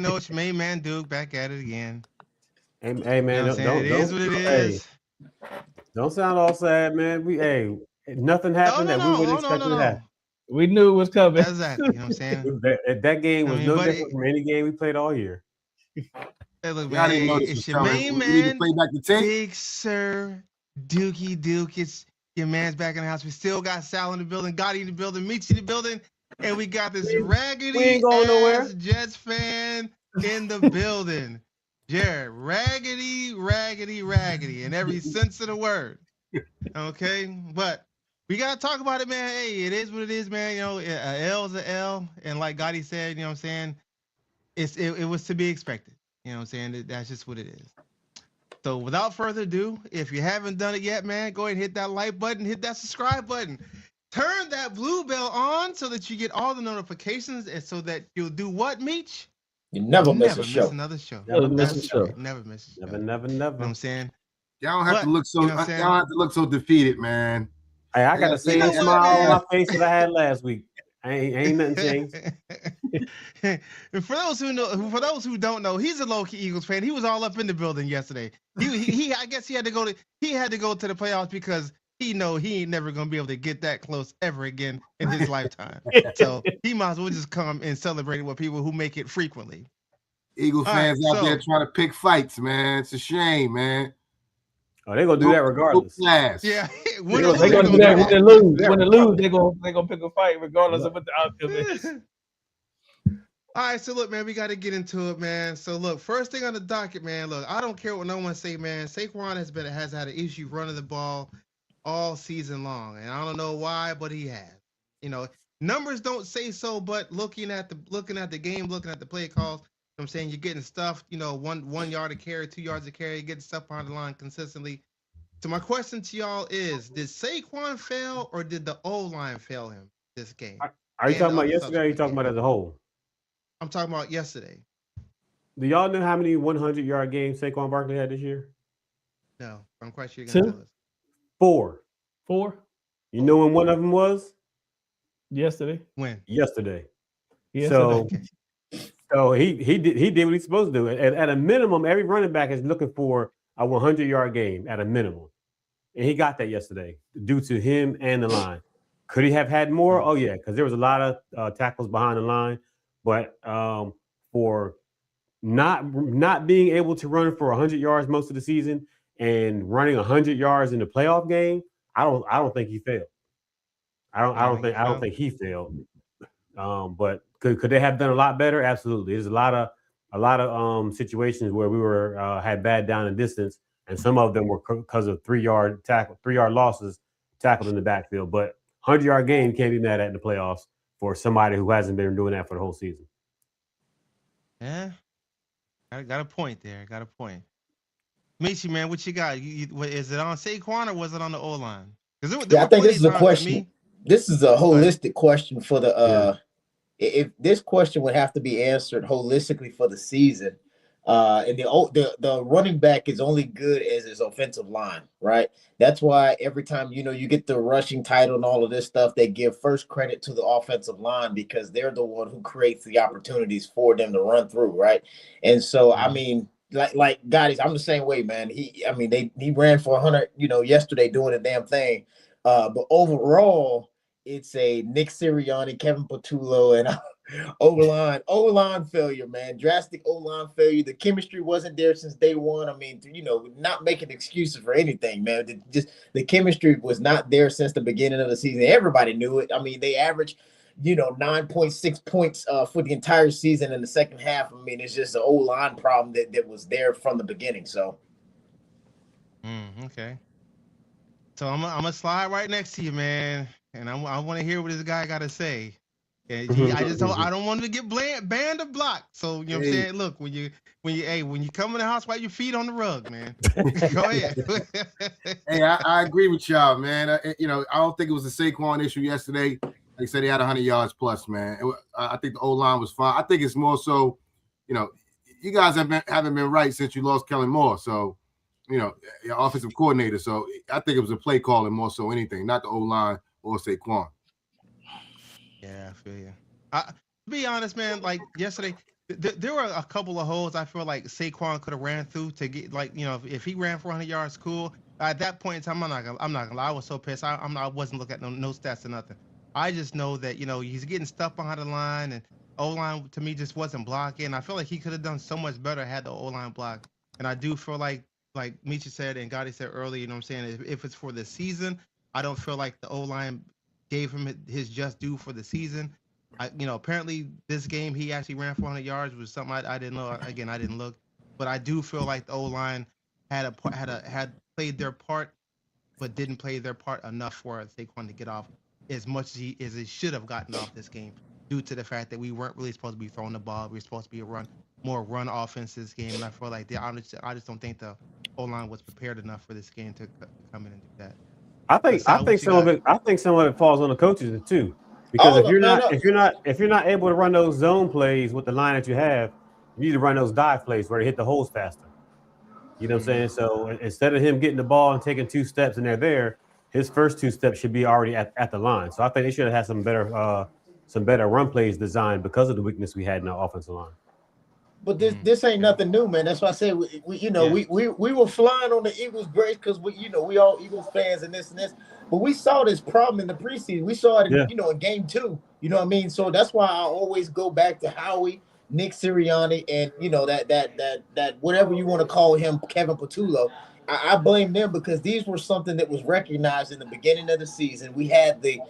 know it's main man Duke back at it again. Hey You know man, what I'm saying? It is what it hey, is. don't sound all sad, man. Nothing No, happened no, that we no. wouldn't Oh, no, expect no, to happen. no. We knew it was coming. Exactly. You know what I'm saying? That game I was mean, no but different from any game we played all year. hey, look, Y'all man. didn't Hey, know this was it's your coming. main We need to man, play back the tape. Big Sir Dookie Duke. It's your man's back in the house. We still got Sal in the building, Gotti in the building, Meechie in the building, and we got this We raggedy ain't going ass nowhere. Jets fan in the building. Jared, raggedy, raggedy, raggedy, in every sense of the word. Okay, but we gotta talk about it, man. Hey, it is what it is, man. You know, a L is a L, and like Gotti said, you know what I'm saying? It was to be expected. You know what I'm saying? That's just what it is. So without further ado, if you haven't done it yet, man, go ahead and hit that like button, hit that subscribe button. Turn that blue bell on so that you get all the notifications and so that you'll do what, Meech? You never miss a Never miss show. another show. Never miss That's a show. right. Never miss a show. Never, You never, know what never. I'm saying? Y'all don't have to But, look so. you know what I'm Y'all saying? don't have to look so defeated, man. Hey, I got the You know same what, smile on man? my face that I had last week. Ain't nothing changed. And for those who know, for those who don't know, he's a low-key Eagles fan. He was all up in the building yesterday. I guess he had to go to the playoffs because he know he ain't never gonna be able to get that close ever again in his lifetime. So he might as well just come and celebrate it with people who make it frequently. Eagle All fans right, out there trying to pick fights, man. It's a shame, man. Oh, they're gonna do that regardless. Class. Yeah, They're win or gonna lose, do gonna that do when they lose. When they lose, they're gonna pick a fight regardless of what the outcome is. All right, so look, man, we got to get into it, man. So look, first thing on the docket, man. Look, I don't care what no one say, man. Saquon has had an issue running the ball all season long, and I don't know why, but he has. You know, numbers don't say so, but looking at the game, looking at the play calls, I'm saying you're getting stuff. You know, 1 yard a carry, 2 yards a carry, getting stuff behind the line consistently. So my question to y'all is: did Saquon fail, or did the O line fail him this game? Are you talking about yesterday? Or are you talking about as a whole? I'm talking about yesterday. Do y'all know how many 100-yard games Saquon Barkley had this year? No, I'm quite sure you're gonna tell us. 4. 4 You know when one of them was? yesterday. When? Yesterday. Yesterday. So he did what he's supposed to do. At a minimum, every running back is looking for a 100-yard game at a minimum, and he got that yesterday due to him and the line. Could he have had more? Oh yeah, because there was a lot of tackles behind the line, but for not being able to run for 100 yards most of the season and running 100 yards in the playoff game, I don't think he failed. I don't think he failed. But could they have done a lot better? Absolutely. There's a lot of situations where we were had bad down and distance, and some of them were because of 3-yard losses tackled in the backfield. But 100-yard game can't be mad at in the playoffs for somebody who hasn't been doing that for the whole season. Yeah, I got a point there. Got a point. Michi, man, what you got? Is it on Saquon or was it on the O line? I think this is a question. This is a holistic question for the. If this question would have to be answered holistically for the season, and the running back is only good as his offensive line, right? That's why every time you get the rushing title and all of this stuff, they give first credit to the offensive line because they're the one who creates the opportunities for them to run through, right? And so, I mean, like guys, I'm the same way, man. He ran for 100, yesterday doing the damn thing, but overall, it's a Nick Sirianni, Kevin Patullo, and O-line failure, man. Drastic O-line failure. The chemistry wasn't there since day one. I mean, not making excuses for anything, man. The chemistry was not there since the beginning of the season. Everybody knew it. I mean, they averaged, 9.6 points for the entire season in the second half. I mean, it's just an O-line problem that was there from the beginning. So, okay. So I'm gonna slide right next to you, man, and I want to hear what this guy got to say. I don't want him to get banned or blocked. So you know what I'm saying. Look, when you come in the house, wipe your feet on the rug, man. Go ahead. Hey, I agree with y'all, man. I don't think it was a Saquon issue yesterday. Like I said, he had 100 yards plus, man. I think the O-line was fine. I think it's more so, you guys haven't been right since you lost Kellen Moore. So, your offensive coordinator. So I think it was a play calling more so anything, not the O-line or Saquon. Yeah, I feel you. To be honest, man, like yesterday, there were a couple of holes I feel like Saquon could have ran through to get like if he ran for 100 yards, cool. At that point in time, I'm not gonna lie. I was so pissed. I wasn't looking at no stats or nothing. I just know that he's getting stuff behind the line, and O-line to me just wasn't blocking. I feel like he could have done so much better had the O-line blocked. And I do feel like Michi said and Gotti said earlier, I'm saying, if it's for the season, I don't feel like the O-line gave him his just due for the season. Apparently this game he actually ran 400 yards was something I didn't know. Again, I didn't look, but I do feel like the O-line had played their part, but didn't play their part enough for Saquon to get off as much as he should have gotten off this game, due to the fact that we weren't really supposed to be throwing the ball. We were supposed to be more run offense this game, and I feel like I just don't think the O-line was prepared enough for this game to come in and do that. I think some of it falls on the coaches too. Because if you're not able to run those zone plays with the line that you have, you need to run those dive plays where they hit the holes faster. You know what I'm saying? So instead of him getting the ball and taking 2 steps and they're there, his first 2 steps should be already at the line. So I think they should have had some better run plays designed because of the weakness we had in our offensive line. But this ain't nothing new, man. That's why I say we were flying on the Eagles' grace because we all Eagles fans and this and this. But we saw this problem in the preseason. We saw it in game 2. You know what I mean? So that's why I always go back to Howie, Nick Sirianni, and that whatever you want to call him, Kevin Patullo. I blame them because these were something that was recognized in the beginning of the season. We had the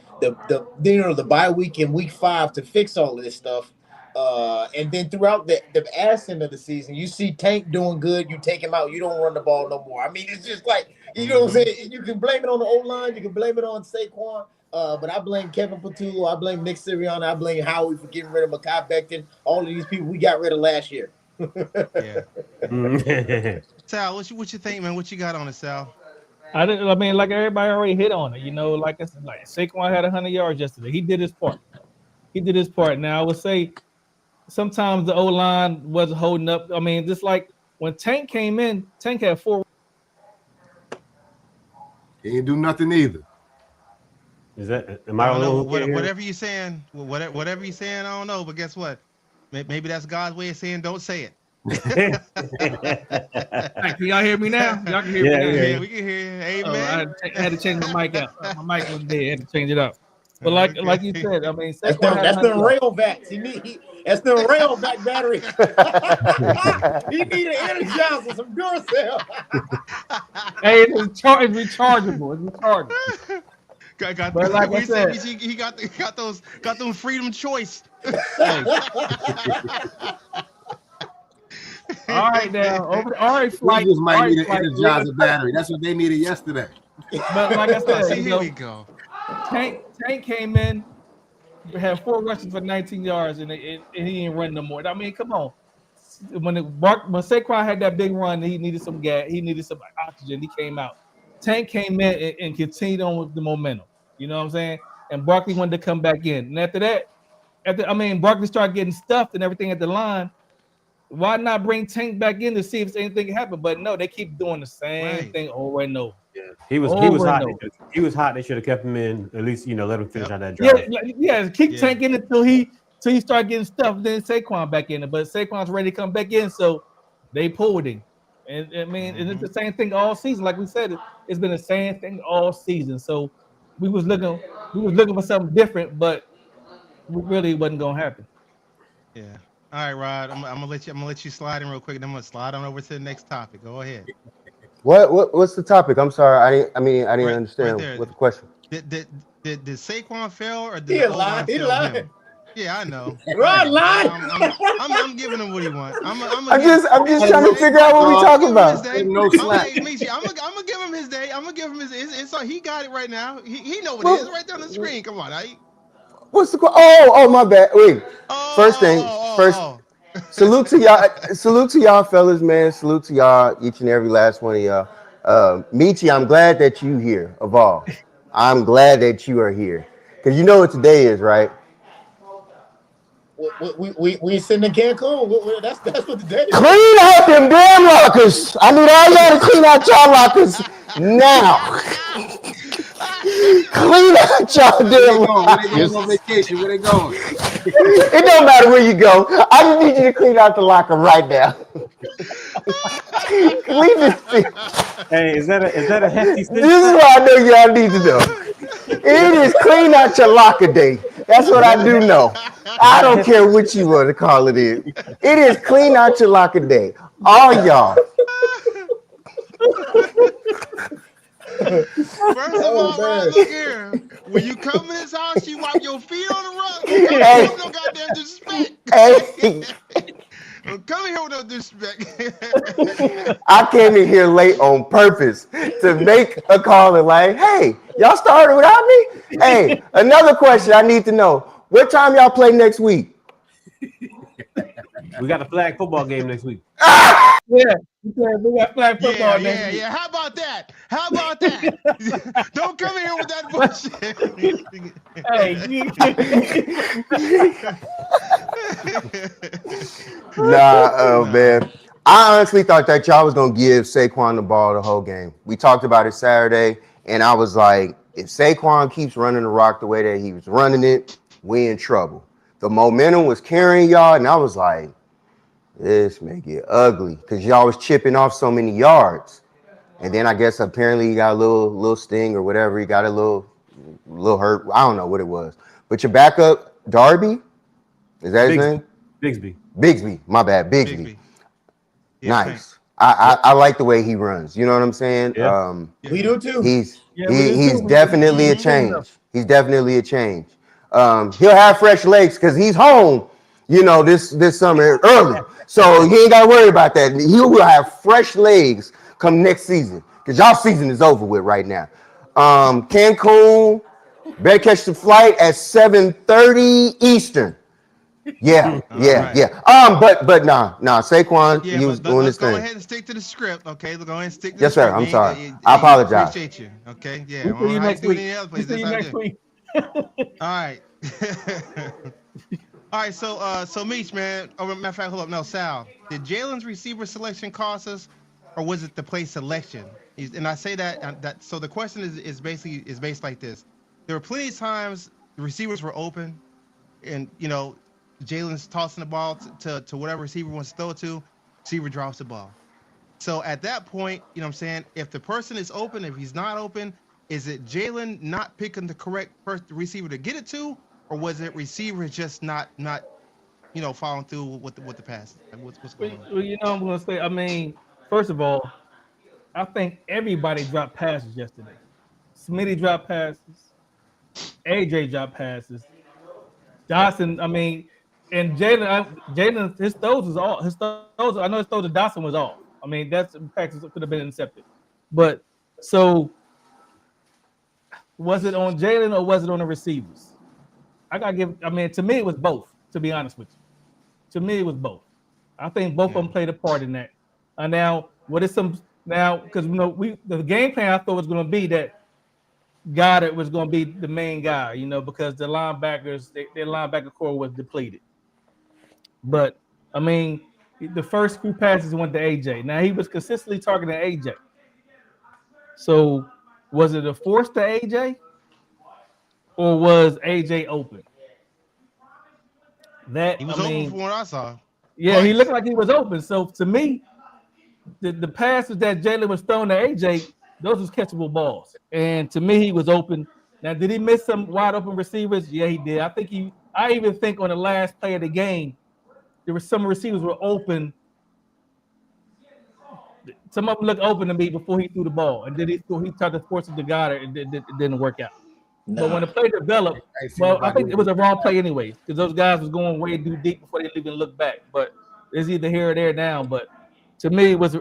bye week in week 5 to fix all of this stuff. And then throughout the ass end of the season, you see Tank doing good, you take him out, you don't run the ball no more. I mean, it's just like, you know what I'm saying? You can blame it on the O-line, you can blame it on Saquon, but I blame Kevin Patullo, I blame Nick Sirianni, I blame Howie for getting rid of Mekhi Becton, all of these people we got rid of last year. Sal, what you think, man? What you got on it, Sal? I mean, like everybody already hit on it. Like I said, like Saquon had 100 yards yesterday. He did his part. Now I would say sometimes the O-line wasn't holding up. I mean, just like when Tank came in, Tank had 4. He didn't do nothing either. Is that? Am I alone? Whatever you're saying, whatever you're saying, I don't know. But guess what? Maybe that's God's way of saying don't say it. Can y'all hear me now? Y'all can hear me now. Yeah, we can hear you. Amen. I had to change my mic out. My mic was dead. I had to change it up. But like you said, I mean, that's the Railvac. That's the Railvac battery. He need an Energizer, some Duracell. Hey, it's rechargeable. It's rechargeable. But like I said, he got those freedom choice. All right, now all flight. We just might need an Energizer battery. That's what they needed yesterday. But like I said, here we go. Tank came in, had 4 rushes for 19 yards, and he didn't run no more. I mean, come on. When Saquon had that big run, he needed some gas. He needed some oxygen. He came out. Tank came in and continued on with the momentum. You know what I'm saying? And Barkley wanted to come back in. And after that, Barkley started getting stuffed and everything at the line. Why not bring Tank back in to see if anything can happen? But no, they keep doing the same thing over and over. Yeah. He was hot. He was hot. They should have kept him in. At least let him finish out that drive. Keep Tank in until he started getting stuffed. Then Saquon back in it. But Saquon's ready to come back in, so they pulled him. And I mean, and it's the same thing all season. Like we said, it's been the same thing all season. So we was looking for something different, but it really wasn't gonna happen. Yeah. All right, Rod. I'm gonna let you slide in real quick. And I'm gonna slide on over to the next topic. Go ahead. What's the topic? I'm sorry. I didn't understand what the question. Did Saquon fail or did he lied? He lied. Yeah, I know. Rod lied. I'm giving him what he wants. I'm just trying to figure out what we're talking about. No slack. I'm gonna give him his day. I'm gonna give him his. So he got it right now. He know what it is right there on the screen. Come on, what's the question? Oh, my bad. Wait. First, salute to y'all, fellas, man. Salute to y'all, each and every last one of y'all. Michi, I'm glad that you here. Of all, I'm glad that you are here because you know what today is, right? We sitting in Cancun. That's what the day is. Clean out them damn lockers. I need all y'all to clean out y'all lockers now. Clean out y'all Where they damn going? Where they going lockers. on vacation? Where they going? It don't matter where you go. I just need you to clean out the locker right now. Clean this thing. Hey, is that a hefty This six is pack? what I know y'all need to know. It is clean out your locker day. That's what I do know. I don't care what you want to call it is. It is clean out your locker day. All y'all. First of all, Rod, look here. When you come in this house, you wipe your feet on the rug. Don't come Hey. here with no goddamn disrespect. Hey, Don't come in here with no disrespect. I came in here late on purpose to make a call and like, hey, y'all started without me? Hey, another question I need to know. What time y'all play next week? We got a flag football game next week. Yeah, we got flag football next week. yeah. How about that? How about that? Don't come in here with that bullshit. Hey, Man. I honestly thought that y'all was gonna give Saquon the ball the whole game. We talked about it Saturday, and I was like, if Saquon keeps running the rock the way that he was running it, we in trouble. The momentum was carrying y'all, and I was like, this may get ugly because y'all was chipping off so many yards. And then I guess apparently he got a little sting or whatever. He got a little hurt. I don't know what it was. But your backup, Darby, is that his name? Bigsby. My bad, Bigsby. Yeah, nice. I like the way he runs. You know what I'm saying? Yeah. We do too. He's definitely a change. He's definitely a change. He'll have fresh legs because he's home, this summer early. So he ain't got to worry about that. He will have fresh legs come next season because y'all season is over with right now. Cancun, better catch the flight at 7:30 Eastern. Yeah. But nah, Saquon, he was doing his thing. Go ahead and stick to the script, okay? Go ahead and stick to the Yes, sir. script. I'm sorry. I apologize. Appreciate you, okay? Yeah. We'll see you next week. All right. All right, so Meech, man. Oh, matter of fact, hold up. No, Sal. Did Jalen's receiver selection cost us, or was it the play selection? And I say that so the question is based like this. There were plenty of times the receivers were open, and Jalen's tossing the ball to whatever receiver wants to throw it to, receiver drops the ball. So at that point, you know what I'm saying, if the person is open, if he's not open, is it Jalen not picking the correct receiver to get it to, or was it receiver just not following through with the pass? What's going on? Well, I'm going to say, I mean, first of all, I think everybody dropped passes yesterday. Smitty dropped passes. AJ dropped passes. Dawson, I mean, and Jalen, his throws was off. I know his throw to Dawson was off. I mean, that's practice could have been intercepted. But so was it on Jalen or was it on the receivers? To me, it was both, to be honest with you. To me, it was both. I think both of them played a part in that. Because the game plan I thought was going to be that Goddard was going to be the main guy, because the linebackers, their linebacker core was depleted. But I mean, the first few passes went to AJ. Now he was consistently targeting AJ. So was it a force to AJ, or was AJ open? He was open from what I saw. Yeah, he looked like he was open. So to me, the passes that Jalen was throwing to AJ, those was catchable balls. And to me, he was open. Now, did he miss some wide open receivers? Yeah, he did. I even think on the last play of the game, there were some receivers were open. Some of them looked open to me before he threw the ball, and then he tried to force it to Goddard, and it didn't work out. Nah. But when the play developed, I think it was a wrong play anyways, because those guys was going way too deep before they even look back. But it's either here or there now. But to me, it was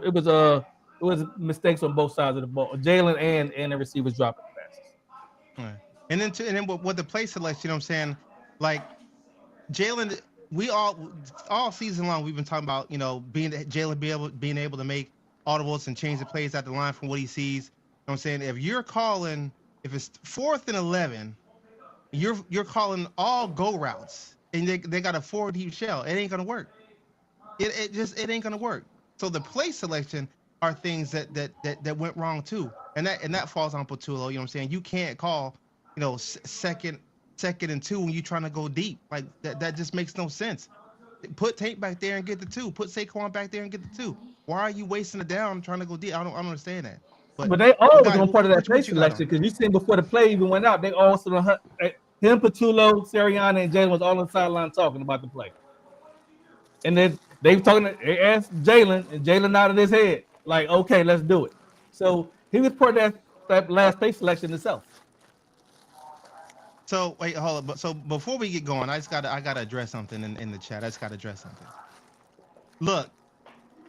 mistakes on both sides of the ball. Jalen and the receivers dropping passes. Right. And then with the play selection, I'm saying, like Jalen, we all season long we've been talking about Jalen being able to make audibles and change the plays at the line from what he sees. You know what I'm saying, if it's 4th and 11, you're calling all go routes, and they got a 4 deep shell. It ain't gonna work. It ain't gonna work. So the play selection are things that went wrong too. and that falls on Patullo. You know what I'm saying? You can't call, second and 2 when you're trying to go deep. Like that just makes no sense. Put Tank back there and get the 2. Put Saquon back there and get the 2. Why are you wasting it down trying to go deep? I don't understand that. But they all was on part of that play selection because you seen before the play even went out, they all sort of him, Patullo, Sirianni, and Jalen was all on the sideline talking about the play. And then they asked Jalen, and Jalen nodded his head like, "Okay, let's do it." So he was part of that last play selection itself. So wait, hold on. But so before we get going, I gotta address something in the chat. I just gotta address something. Look,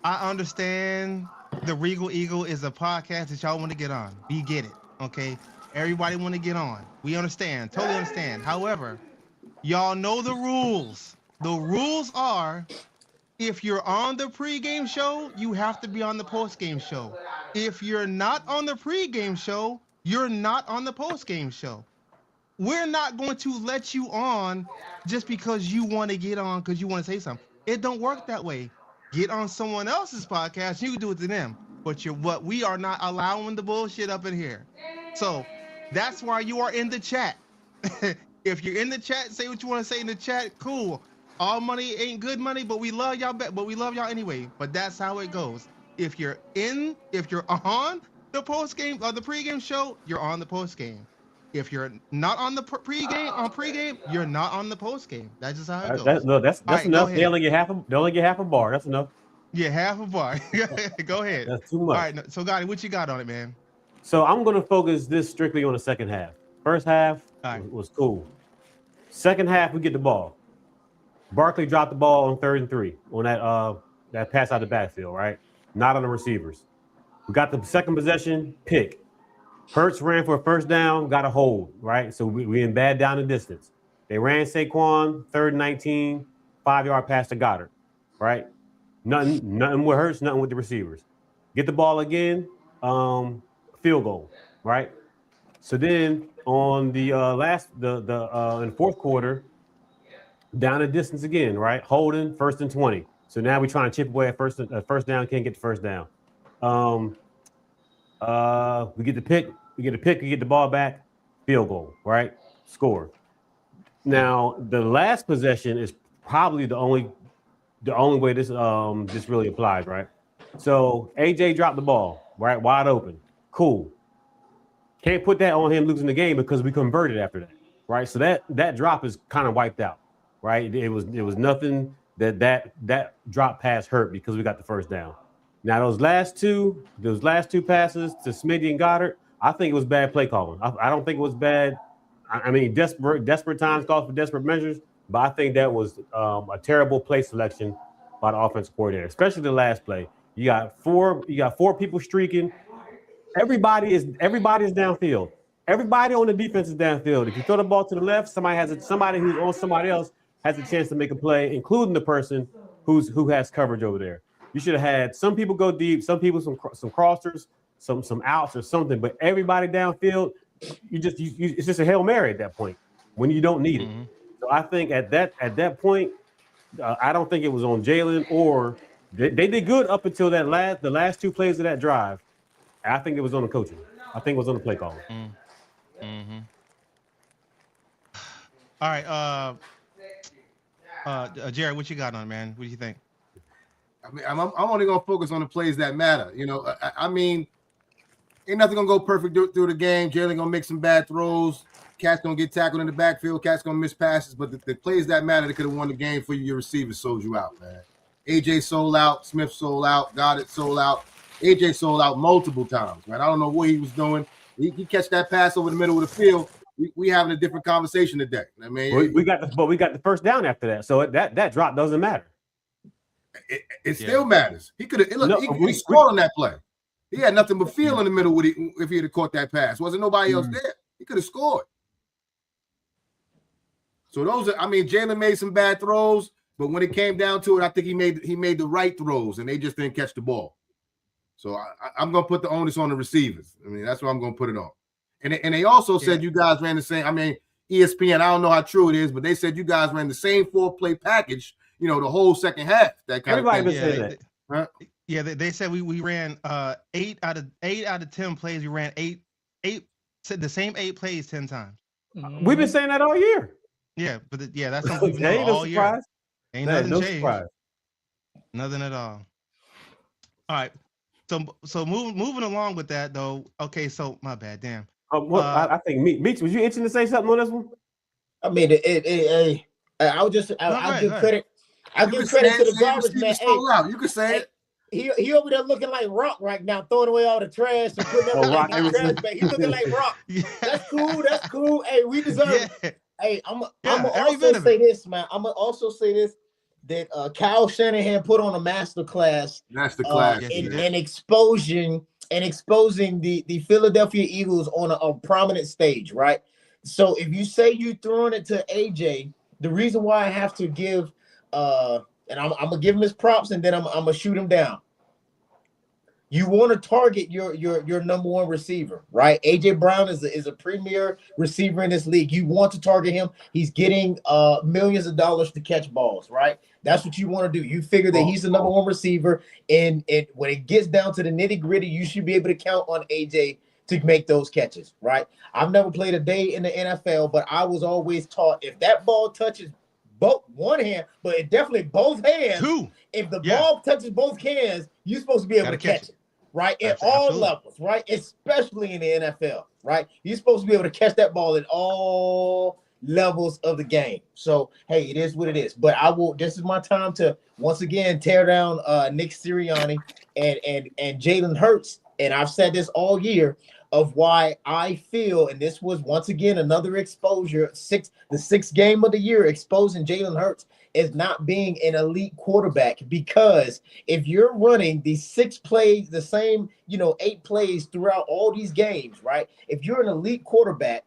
I understand the Regal Eagle is a podcast that y'all want to get on. We get it, okay? Everybody want to get on. We understand, totally understand. However, y'all know the rules. The rules are, if you're on the pregame show, you have to be on the postgame show. If you're not on the pregame show, you're not on the postgame show. We're not going to let you on just because you want to get on because you want to say something. It don't work that way. Get on someone else's podcast, you can do it to them. But we are not allowing the bullshit up in here. So that's why you are in the chat. If you're in the chat, say what you want to say in the chat. Cool. All money ain't good money, but we love y'all. But we love y'all anyway. But that's how it goes. If you're on the post game or the pregame show, you're on the post game. If you're not on the pregame, you're not on the postgame. That's just how it goes. That's right, enough. They only get half a bar. That's enough. Yeah, half a bar. Go ahead. That's too much. All right, so Gotti, what you got on it, man? So I'm going to focus this strictly on the second half. First half was cool. Second half, we get the ball. Barkley dropped the ball on 3rd and 3 on that pass out the backfield, right? Not on the receivers. We got the second possession, pick. Hurts ran for a first down, got a hold, right? So we in bad down the distance. They ran Saquon, 3rd and 19, 5-yard pass to Goddard, right? Nothing with Hurts, nothing with the receivers. Get the ball again, field goal, right? So then on the in fourth quarter, down the distance again, right? Holding, 1st and 20. So now we're trying to chip away at first down, can't get the first down. We get the pick, we get the ball back, field goal, right? Score. Now the last possession is probably the only way this really applies, right? So AJ dropped the ball, right? Wide open. Cool. Can't put that on him losing the game because we converted after that, right? So that drop is kind of wiped out, right? It was nothing that drop pass hurt because we got the first down. Now those last two passes to Smitty and Goddard, I think it was bad play calling. I don't think it was bad. I mean, desperate times call for desperate measures, but I think that was a terrible play selection by the offensive coordinator, especially the last play. You got four people streaking. Everybody is downfield. Everybody on the defense is downfield. If you throw the ball to the left, somebody who's on somebody else has a chance to make a play, including the person who has coverage over there. You should have had some people go deep, some people some crossers, some outs or something, but everybody downfield, it's just a Hail Mary at that point when you don't need it. So I think at that point, I don't think it was on Jalen or they did good up until the last 2 plays of that drive. I think it was on the coaching. I think it was on the play calling. All right, Jared, what you got on, man? What do you think? I mean, I'm only gonna focus on the plays that matter. You know, I mean, ain't nothing gonna go perfect through the game. Jalen gonna make some bad throws. Cat's gonna get tackled in the backfield. Cat's gonna miss passes. But the plays that matter, that could have won the game for you. Your receivers sold you out, man. AJ sold out. Smith sold out. Goddard sold out. AJ sold out multiple times, man. I don't know what he was doing. He catch that pass over the middle of the field. We having a different conversation today. I mean, we got the first down after that, so that drop doesn't matter. It still matters. He could have. He scored on that play. He had nothing but feel in the middle if he had caught that pass. Wasn't nobody else there. He could have scored. So Jalen made some bad throws, but when it came down to it, I think he made the right throws, and they just didn't catch the ball. So I'm gonna put the onus on the receivers. I mean, that's what I'm gonna put it on. And they also said you guys ran the same. I mean, ESPN. I don't know how true it is, but they said you guys ran the same 4-play package. You know, the whole second half. That kind Everybody of thing. been saying that. Right? Yeah, they said we ran 8 out of 10 plays. We ran eight the same 8 plays 10 times. We've been saying that all year. Yeah, but that's something we've known Ain't no all year. surprise. Ain't Man, nothing no changed. surprise. Nothing at all. All right. So moving along with that though. Okay, so my bad. Damn. I think Meech, was you itching to say something on this one? I mean, I'll give credit. I'll give credit to the garbage man. Hey, you can say it. He over there looking like Rock right now, throwing away all the trash and putting everything in the trash bag. He looking like Rock. Yeah. That's cool. Hey, we deserve it. Hey, I'm gonna also say this, man. I'm gonna also say this that Kyle Shanahan put on a masterclass in exposing the Philadelphia Eagles on a prominent stage, right? So if you say you throwing it to AJ, the reason why I have to give and I'm gonna give him his props and then I'm gonna shoot him down. You want to target your number one receiver, right? AJ Brown is a premier receiver in this league. You want to target him. He's getting millions of dollars to catch balls, right? That's what you want to do. You figure that he's the number one receiver, and when it gets down to the nitty-gritty, you should be able to count on AJ to make those catches, right? I've never played a day in the NFL, but I was always taught if that ball touches both one hand, but it definitely both hands. If the ball touches both hands, you're supposed to be able to catch it. Right, at all levels, right, especially in the NFL, right? You're supposed to be able to catch that ball at all levels of the game. So, hey, it is what it is. But this is my time to once again tear down Nick Sirianni and Jalen Hurts. And I've said this all year of why I feel, and this was once again another exposure, the sixth game of the year exposing Jalen Hurts is not being an elite quarterback, because if you're running the 6 plays, the same, 8 plays throughout all these games, right? If you're an elite quarterback,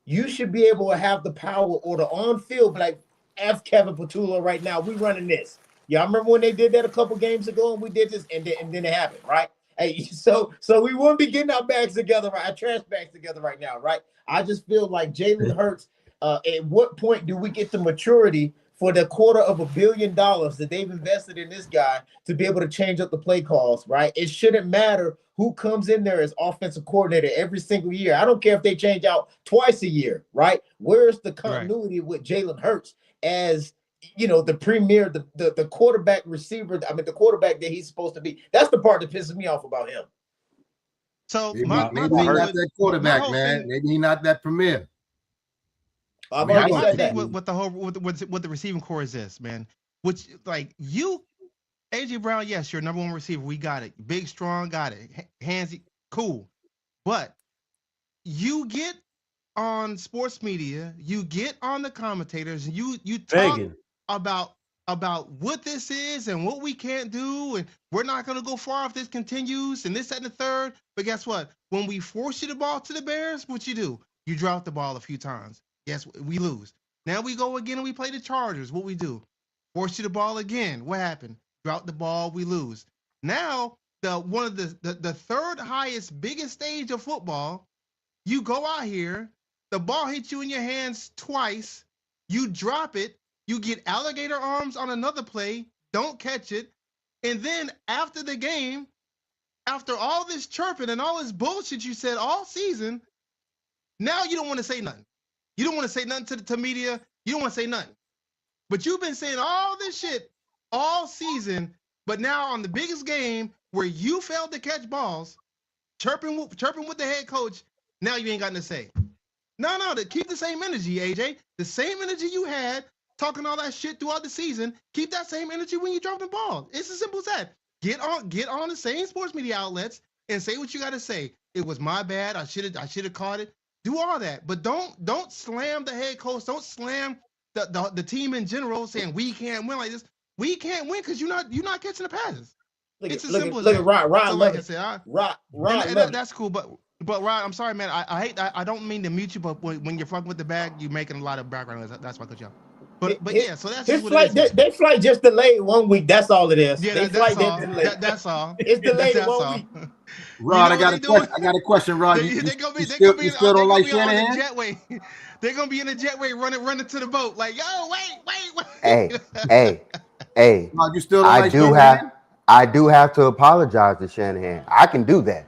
you should be able to have the power or the on-field, like F Kevin Petula right now, we running this. Yeah, I remember when they did that a couple games ago and we did this and then it happened, right? Hey, so we wouldn't be getting our bags together, right? Our trash bags together right now, right? I just feel like Jalen Hurts, at what point do we get the maturity for the $250 million that they've invested in this guy to be able to change up the play calls, right? It shouldn't matter who comes in there as offensive coordinator every single year. I don't care if they change out twice a year, right? Where's the continuity with Jalen Hurts as, the premier, the quarterback receiver, the quarterback that he's supposed to be? That's the part that pisses me off about him. So maybe he's not that quarterback, man. Maybe he's not that premier. My thing with the receiving core is this, man. Which, like, AJ Brown, yes, you're number one receiver. We got it. Big, strong, got it. Handsy, cool. But you get on sports media, you get on the commentators, and you talk about what this is and what we can't do, and we're not going to go far if this continues, and this, that, and the third. But guess what? When we force you the ball to the Bears, what you do? You drop the ball a few times. Yes, we lose. Now we go again and we play the Chargers. What we do? Force you the ball again. What happened? Drop the ball, we lose. Now, one of the third highest, biggest stage of football, you go out here, the ball hits you in your hands twice, you drop it, you get alligator arms on another play, don't catch it, and then after the game, after all this chirping and all this bullshit you said all season, now you don't want to say nothing. You don't want to say nothing to media. You don't want to say nothing. But you've been saying all this shit all season, but now on the biggest game where you failed to catch balls, chirping with the head coach, now you ain't got nothing to say. No, keep the same energy, AJ. The same energy you had talking all that shit throughout the season, keep that same energy when you drop the ball. It's as simple as that. Get on the same sports media outlets and say what you got to say. It was my bad. I should have caught it. Do all that, but don't slam the head coach. Don't slam the team in general, saying we can't win like this. We can't win because you're not catching the passes. It's as simple as that. Rod, that's cool, but Rod, I'm sorry, man. I hate. I don't mean to mute you, but when you're fucking with the bag, you're making a lot of background noise. That's why I cut you off. But yeah, so that's just what it is. Their flight just delayed 1 week. That's all it is. Yeah, that's all. It's delayed 1 week. Rod, I got a question, Rod. They're gonna be on the jetway. They're gonna be in the jetway running to the boat. Like, yo, wait. Hey. Rod, you still don't I do have to apologize to Shanahan. I can do that.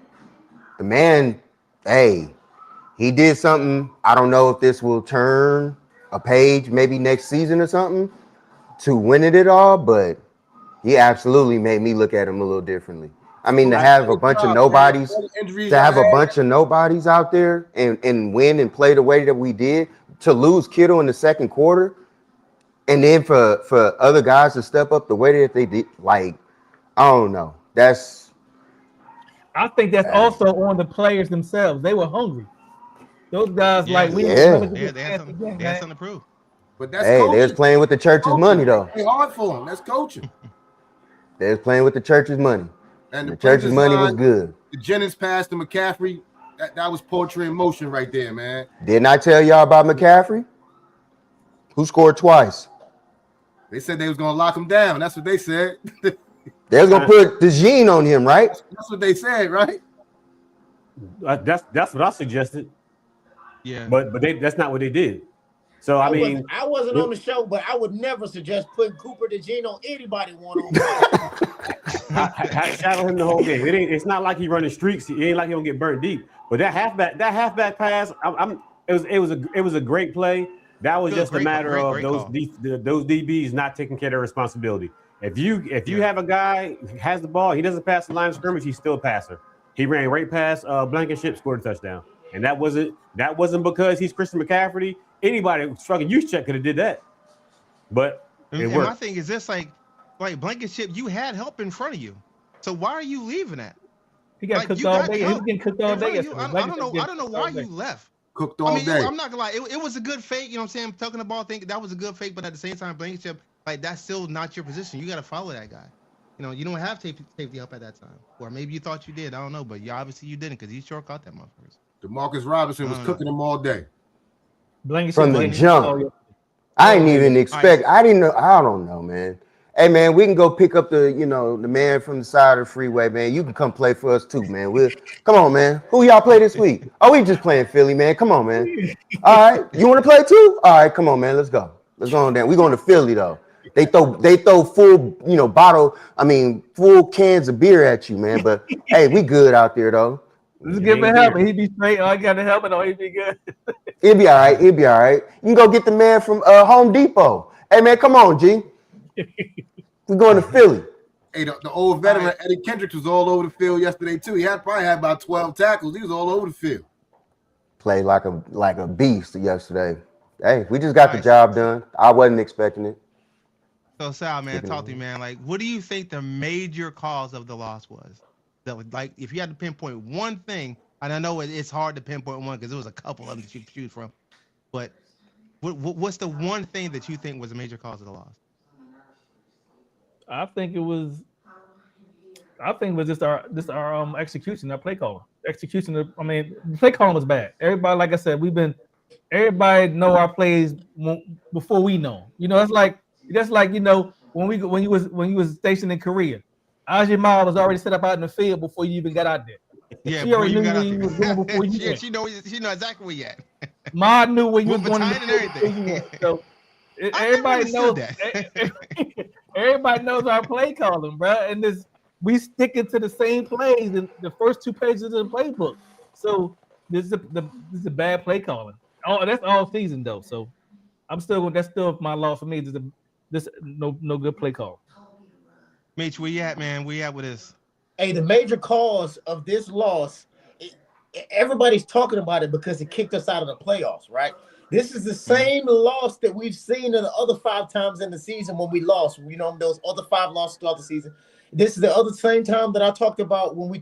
The man, hey, he did something. I don't know if this will turn a page maybe next season or something to winning it all, but he absolutely made me look at him a little differently. I mean, to have a bunch of nobodies, out there and win and play the way that we did, to lose Kittle in the second quarter, and then for other guys to step up the way that they did, like, I don't know. I think that's also on the players themselves. They were hungry. Those guys, Yeah. we they had something to prove. But that's coaching. They was playing with the church's money, though. It's hard for them. That's coaching. They was playing with the church's money. And the church's money was good. The Jennings pass to McCaffrey, that was poetry in motion right there, man. Didn't I tell y'all about McCaffrey? Who scored twice? They said they was going to lock him down. That's what they said. They was going to put the gene on him, right? That's what they said, right? That's what I suggested. Yeah. But that's not what they did. So I mean, I wasn't on the show, but I would never suggest putting Cooper DeJean on anybody one-on-one. shadow him the whole game. It's not like he running streaks. It ain't like he gonna get burnt deep. But that halfback pass, it was a great play. That was just a matter of those DBs not taking care of their responsibility. If you have a guy who has the ball, he doesn't pass the line of scrimmage, he's still a passer. He ran right past Blankenship, scored a touchdown. And that wasn't because he's Christian McCaffrey. Anybody fucking Juszczyk could have did that. But and my thing is this, like Blankenship, you had help in front of you. So why are you leaving that? He got cooked all day. He was getting cooked all day. I don't know why you left. Cooked all day. I'm not gonna lie. It was a good fake. You know what I'm saying? I'm tucking the ball. Think that was a good fake, but at the same time, Blankenship, that's still not your position. You got to follow that guy. You know, you don't have safety help at that time, or maybe you thought you did. I don't know, but obviously you didn't because he sure caught that motherfucker. DeMarcus Robinson was cooking them all day. From the jump. I didn't even expect. I didn't know. I don't know, man. Hey, man, we can go pick up the man from the side of the freeway, man. You can come play for us too, man. Come on, man. Who y'all play this week? Oh, we just playing Philly, man. Come on, man. All right, you want to play too? All right, come on, man. Let's go. Let's go on down. We going to Philly though. They throw full, full cans of beer at you, man. But hey, we good out there though. Just give him a helmet. He'd be straight. I got a helmet on. He'd be good. It'll be all right. You can go get the man from Home Depot. Hey, man, come on, G. We're going to Philly. Hey, the old veteran Eddie Kendricks was all over the field yesterday too. He probably had about 12 tackles. He was all over the field. Played like a beast yesterday. Hey, we just got the job done. I wasn't expecting it. So Sal, man, talk to me, man. Like, what do you think the major cause of the loss was? That, like, if you had to pinpoint one thing, and I know it's hard to pinpoint one because there was a couple of them that you could choose from, but what's the one thing that you think was a major cause of the loss? I think it was just our execution, our play calling. The play calling was bad. Everybody, like I said, everybody know our plays before we know. That's like when you was stationed in Korea. Ajay Miles was already set up out in the field before you even got out there. Yeah, she already knew where you was going before you went. She know exactly where you at. Ma knew where you was going and everything. So everybody knows that. Everybody knows our play calling, bro. And we sticking to the same plays in the first 2 pages of the playbook. So this is a bad play calling. Oh, that's all season though. So that's still my loss for me. This no good play call. Mitch, where you at, man? Where you at with this? Hey, the major cause of this loss, everybody's talking about it because it kicked us out of the playoffs, right? This is the same loss that we've seen in the other 5 times in the season when we lost. Those other 5 losses throughout the season. This is the other same time that I talked about when we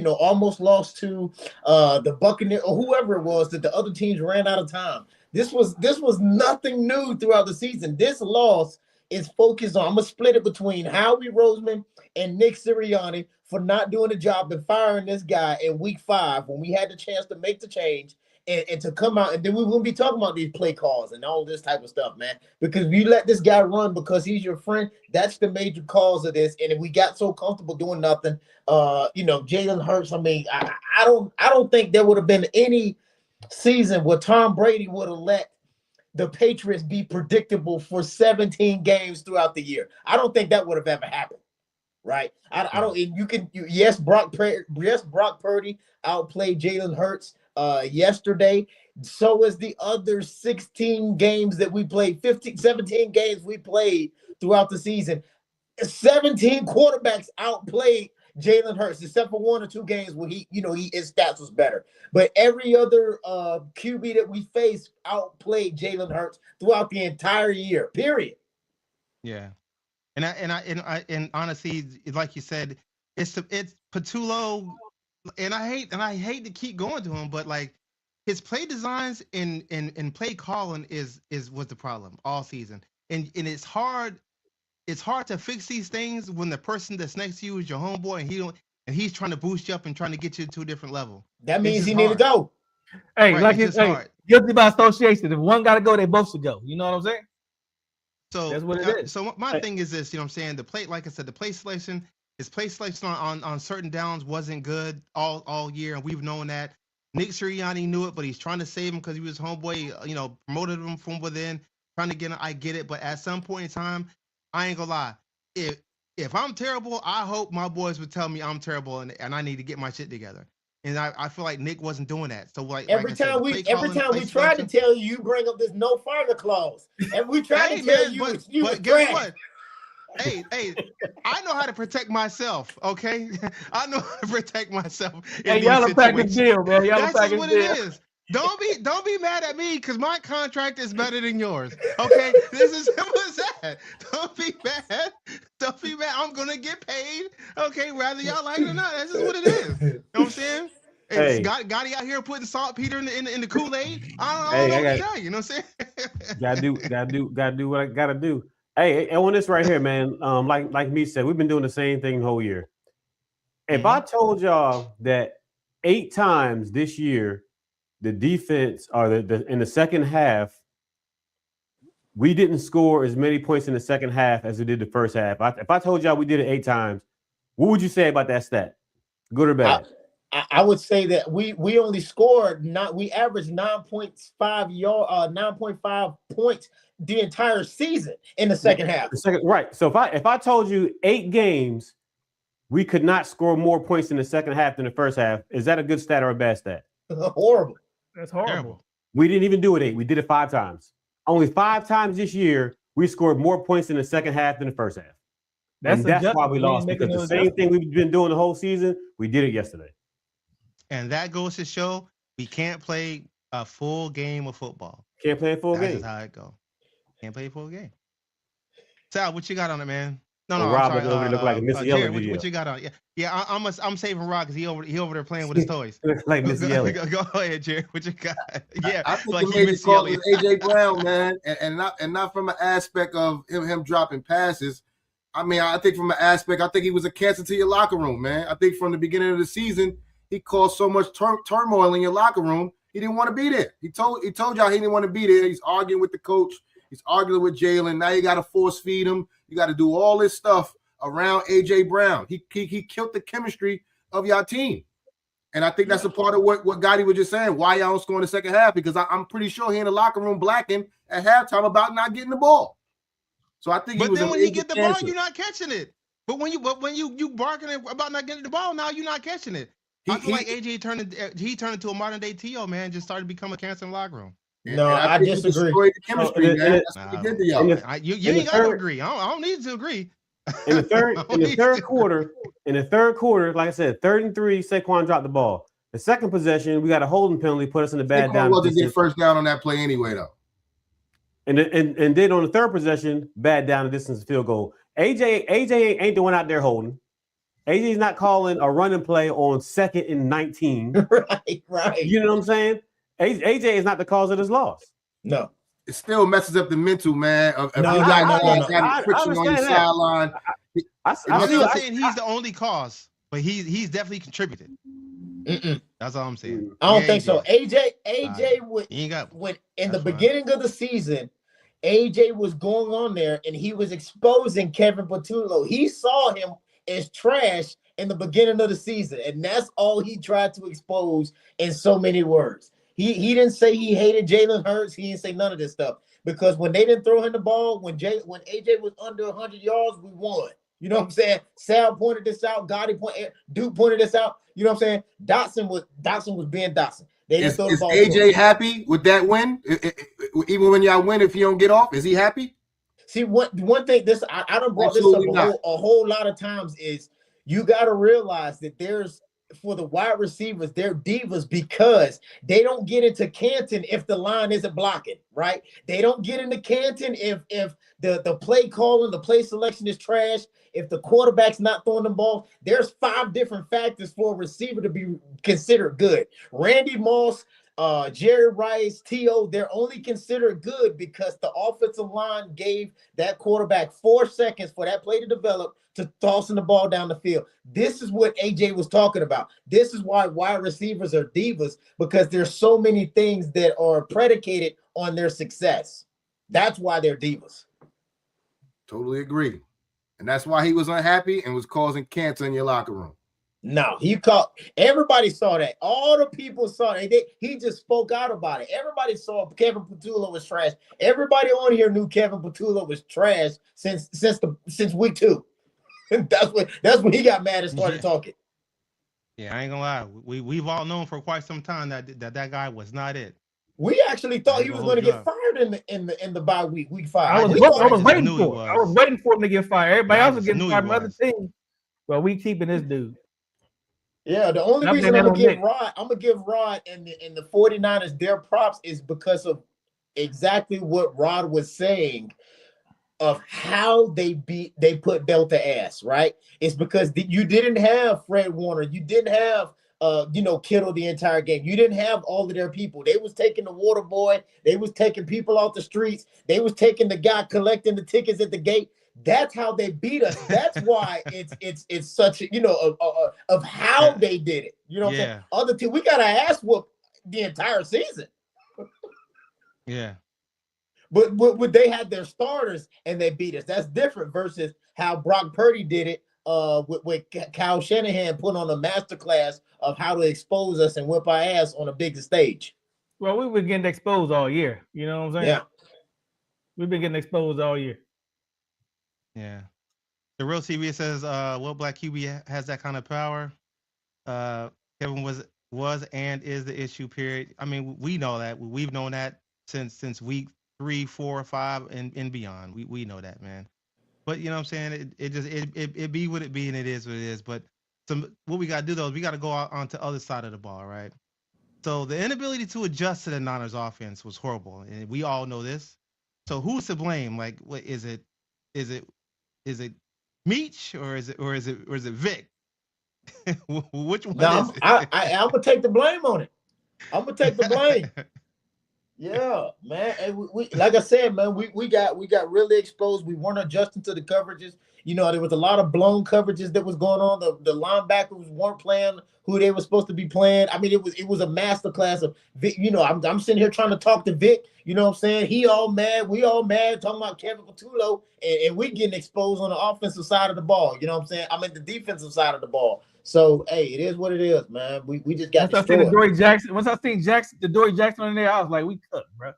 almost lost to the Buccaneers or whoever it was that the other teams ran out of time. This was nothing new throughout the season. This loss is focused on. I'm gonna split it between Howie Roseman and Nick Sirianni for not doing the job and firing this guy in week 5 when we had the chance to make the change and to come out, and then we wouldn't be talking about these play calls and all this type of stuff, man. Because if you let this guy run because he's your friend, that's the major cause of this. And if we got so comfortable doing nothing, Jalen Hurts. I don't think there would have been any season where Tom Brady would have let the Patriots be predictable for 17 games throughout the year. I don't think that would have ever happened. right? I don't. Yes, Brock Purdy outplayed Jalen Hurts yesterday. So is the other 16 games that we played, 17 games we played throughout the season. 17 quarterbacks outplayed Jalen Hurts, except for 1 or 2 games where his stats was better. But every other QB that we faced outplayed Jalen Hurts throughout the entire year. Period. Yeah, and honestly, like you said, it's Patullo, and I hate to keep going to him, but like his play designs and play calling was the problem all season, and it's hard. It's hard to fix these things when the person that's next to you is your homeboy and he's trying to boost you up and trying to get you to a different level. That means he need to go. Hey, right, like it's hard. Guilty by association. If one got to go, they both should go. You know what I'm saying? So that's what it is. So my thing is this, you know what I'm saying? The play, like I said, the play selection, his play selection on certain downs wasn't good all year, and we've known that. Nick Sirianni knew it, but he's trying to save him because he was homeboy, promoted him from within, trying to get him. I get it, but at some point in time, I ain't gonna lie. If I'm terrible, I hope my boys would tell me I'm terrible and I need to get my shit together. And I feel like Nick wasn't doing that. So every time we tried to tell you bring up this no further clause. And we tried to tell you but guess what? Hey, I know how to protect myself, okay? I know how to protect myself. Hey, y'all a package deal, man. That's just what it is. Don't be mad at me because my contract is better than yours. Okay, this is simple as that. Don't be mad. Don't be mad. I'm gonna get paid. Okay, whether y'all like it or not. That's just what it is. You know what I'm saying? Hey. Gotti out here putting saltpeter in the Kool-Aid. I don't know what to tell you. You know what I'm saying? gotta do what I gotta do. Hey, on this right here, man. Like me said, we've been doing the same thing the whole year. If I told y'all that 8 times this year, the defense or in the second half, we didn't score as many points in the second half as we did the first half. If I told y'all we did it 8 times, what would you say about that stat? Good or bad? I would say that we only scored we averaged 9.5 points the entire season in the second half. Right. So if I told you 8 games, we could not score more points in the second half than the first half, is that a good stat or a bad stat? Horrible. That's horrible. Terrible. We didn't even do it 8. We did it 5 times. Only 5 times this year, we scored more points in the second half than the first half. That's why we lost, because the same thing we've been doing the whole season, we did it yesterday. And that goes to show we can't play a full game of football. Can't play a full game. That's how it goes. Can't play a full game. Sal, what you got on it, man? No, Rob I'm sorry. Look like a Missy Elliott video. What you got on? Yeah. I'm saving Rob because he over there playing with his toys. Like Missy Elliott. Go ahead, Jerry. What you got? Yeah, I think the major call is AJ Brown, man, and not from an aspect of him dropping passes. I mean, I think from an aspect, I think he was a cancer to your locker room, man. I think from the beginning of the season, he caused so much turmoil in your locker room. He didn't want to be there. He told y'all he didn't want to be there. He's arguing with the coach. He's arguing with Jalen. Now you got to force feed him. You got to do all this stuff around AJ Brown. He killed the chemistry of your team. And I think that's a part of what Gotti was just saying. Why y'all don't score in the second half? Because I'm pretty sure he in the locker room blacking at halftime about not getting the ball. So I think but then when you get the ball, you're not catching it. But when you barking about not getting the ball, now you're not catching it. I feel like AJ turned into a modern day T.O., man, just started to become a cancer in the locker room. No, I disagree. The chemistry, man. That's what he did to y'all. You ain't got to agree. I don't need to agree. In the third quarter, like I said, 3rd and 3, Saquon dropped the ball. The second possession, we got a holding penalty, put us in the bad down. Wasn't getting first down on that play anyway, though. And then on the third possession, bad down the distance field goal. AJ ain't the one out there holding. AJ's not calling a running play on 2nd and 19. Right. You know what I'm saying? AJ is not the cause of this loss. No. It still messes up the mental, man. No. Friction on your sideline. I'm not saying he's the only cause, but he's definitely contributed. That's all I'm saying. I don't think so. AJ would in the beginning of the season, AJ was going on there and he was exposing Kevin Patullo. He saw him as trash in the beginning of the season, and that's all he tried to expose in so many words. He didn't say he hated Jalen Hurts. He didn't say none of this stuff, because when they didn't throw him the ball, when AJ was under 100 yards, we won. You know what I'm saying? Sal pointed this out. Duke pointed this out. You know what I'm saying? Dotson was being Dotson. They didn't throw the ball. Is AJ happy with that win? Even when y'all win, if you don't get off, is he happy? See, one thing I done brought Absolutely this up a whole lot of times is you got to realize that there's for the wide receivers, they're divas because they don't get into Canton if the line isn't blocking, right? They don't get into Canton if the play calling, the play selection is trash, if the quarterback's not throwing the ball. There's 5 different factors for a receiver to be considered good. Randy Moss, Jerry Rice, T.O., they're only considered good because the offensive line gave that quarterback 4 seconds for that play to develop to tossing the ball down the field. This is what AJ was talking about. This is why wide receivers are divas, because there's so many things that are predicated on their success. That's why they're divas. Totally agree. And that's why he was unhappy and was causing cancer in your locker room. No, everybody saw that. All the people saw that. He just spoke out about it. Everybody saw Kevin Patullo was trash. Everybody on here knew Kevin Patullo was trash since week 2. That's when he got mad and started talking. Yeah, I ain't gonna lie. We've all known for quite some time that guy was not it. We actually thought he was going to get fired in the bye week 5. I was waiting for him to get fired. Everybody else was getting fired from other teams. Well, we keeping this dude. Yeah, the only reason I'm gonna give Rod and the 49ers their props is because of exactly what Rod was saying of how they put Delta ass, right? It's because you didn't have Fred Warner, you didn't have Kittle the entire game. You didn't have all of their people. They was taking the water boy, they was taking people off the streets, they was taking the guy collecting the tickets at the gate. That's how they beat us. That's why it's such of how they did it. You know what I'm saying? Other team, we got to ass whoop the entire season. Yeah. But they had their starters and they beat us. That's different versus how Brock Purdy did it with Kyle Shanahan put on a masterclass of how to expose us and whip our ass on a bigger stage. Well, we've been getting exposed all year. You know what I'm saying? Yeah. We've been getting exposed all year. Yeah. The Real TV says, "What black QB has that kind of power?" Kevin was and is the issue. Period. I mean, we know that. We've known that since week 3, 4, 5, and beyond. We know that, man. But you know what I'm saying? It be what it be, and it is what it is. But what we got to do though is we got to go on to the other side of the ball, right? So the inability to adjust to the Niners offense was horrible, and we all know this. So who's to blame? Like, what is it? Is it Meach or is it Vic? Which one is it? I'm gonna take the blame on it. I'm gonna take the blame. Yeah, man. And we like I said, man, we got really exposed. We weren't adjusting to the coverages. There was a lot of blown coverages that was going on. The linebackers weren't playing who they were supposed to be playing. I mean, it was a masterclass of Vic. I'm sitting here trying to talk to Vic. You know what I'm saying? He all mad. We all mad talking about Kevin Patullo, and we getting exposed on the offensive side of the ball. You know what I'm saying? I'm at the defensive side of the ball. So hey, it is what it is, man. We just got destroyed. Once I seen the Dory Jackson in there, I was like, we cooked, bro.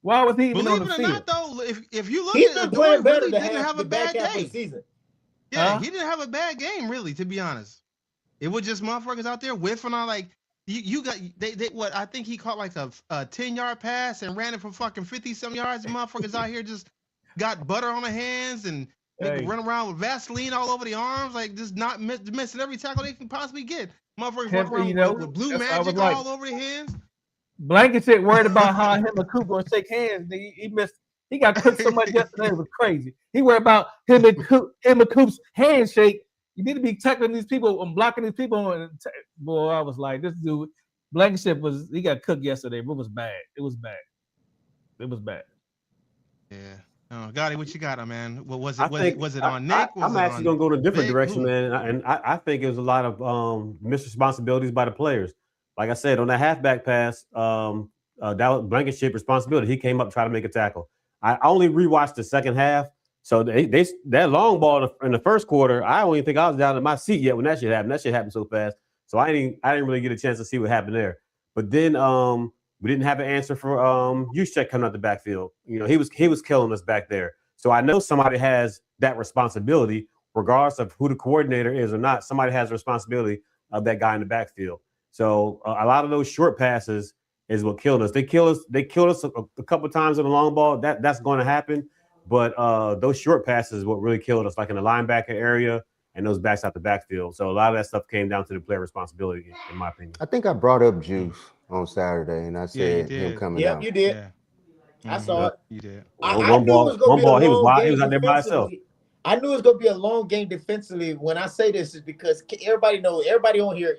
Why was he even on the field? Believe it or not, though, if you look He's at it, been playing better really didn't have a bad game. Season. Yeah, he didn't have a bad game, really, to be honest. It was just motherfuckers out there whiffing on like you got they what I think he caught like a 10-yard pass and ran it for fucking 50-some yards. The motherfuckers out here just got butter on their hands and run around with Vaseline all over the arms, like just not missing every tackle they can possibly get. Motherfuckers run around with blue magic all over their hands. Blankenship worried about how him and Coop gonna shake hands. He missed. He got cooked so much yesterday. It was crazy. He worried about him and Coop's handshake. You need to be tackling these people and blocking these people. Boy, I was like, this dude, Blankenship he got cooked yesterday. But it was bad. It was bad. Yeah. Gotti, what you got, man? What was it? Was it on Nick? I'm actually gonna go to a different direction, man. And I think it was a lot of missed responsibilities by the players. Like I said, on that halfback pass, that was Blankenship's responsibility. He came up trying to make a tackle. I only rewatched the second half. So that long ball in the first quarter, I don't even think I was down in my seat yet when that shit happened. That shit happened so fast. So I didn't really get a chance to see what happened there. But then we didn't have an answer for Juszczyk coming out the backfield. He was killing us back there. So I know somebody has that responsibility regardless of who the coordinator is or not, somebody has the responsibility of that guy in the backfield. So a lot of those short passes is what killed us. They killed us a couple of times in the long ball. That's going to happen. But those short passes is what really killed us, like in the linebacker area and those backs out the backfield. So a lot of that stuff came down to the player responsibility, in my opinion. I think I brought up Juice on Saturday, and I said him coming out. Yep, you did. Yeah. I saw it. You did. I knew it was going to be a long game. He was out there by himself. I knew it was going to be a long game defensively. When I say this, is because everybody on here,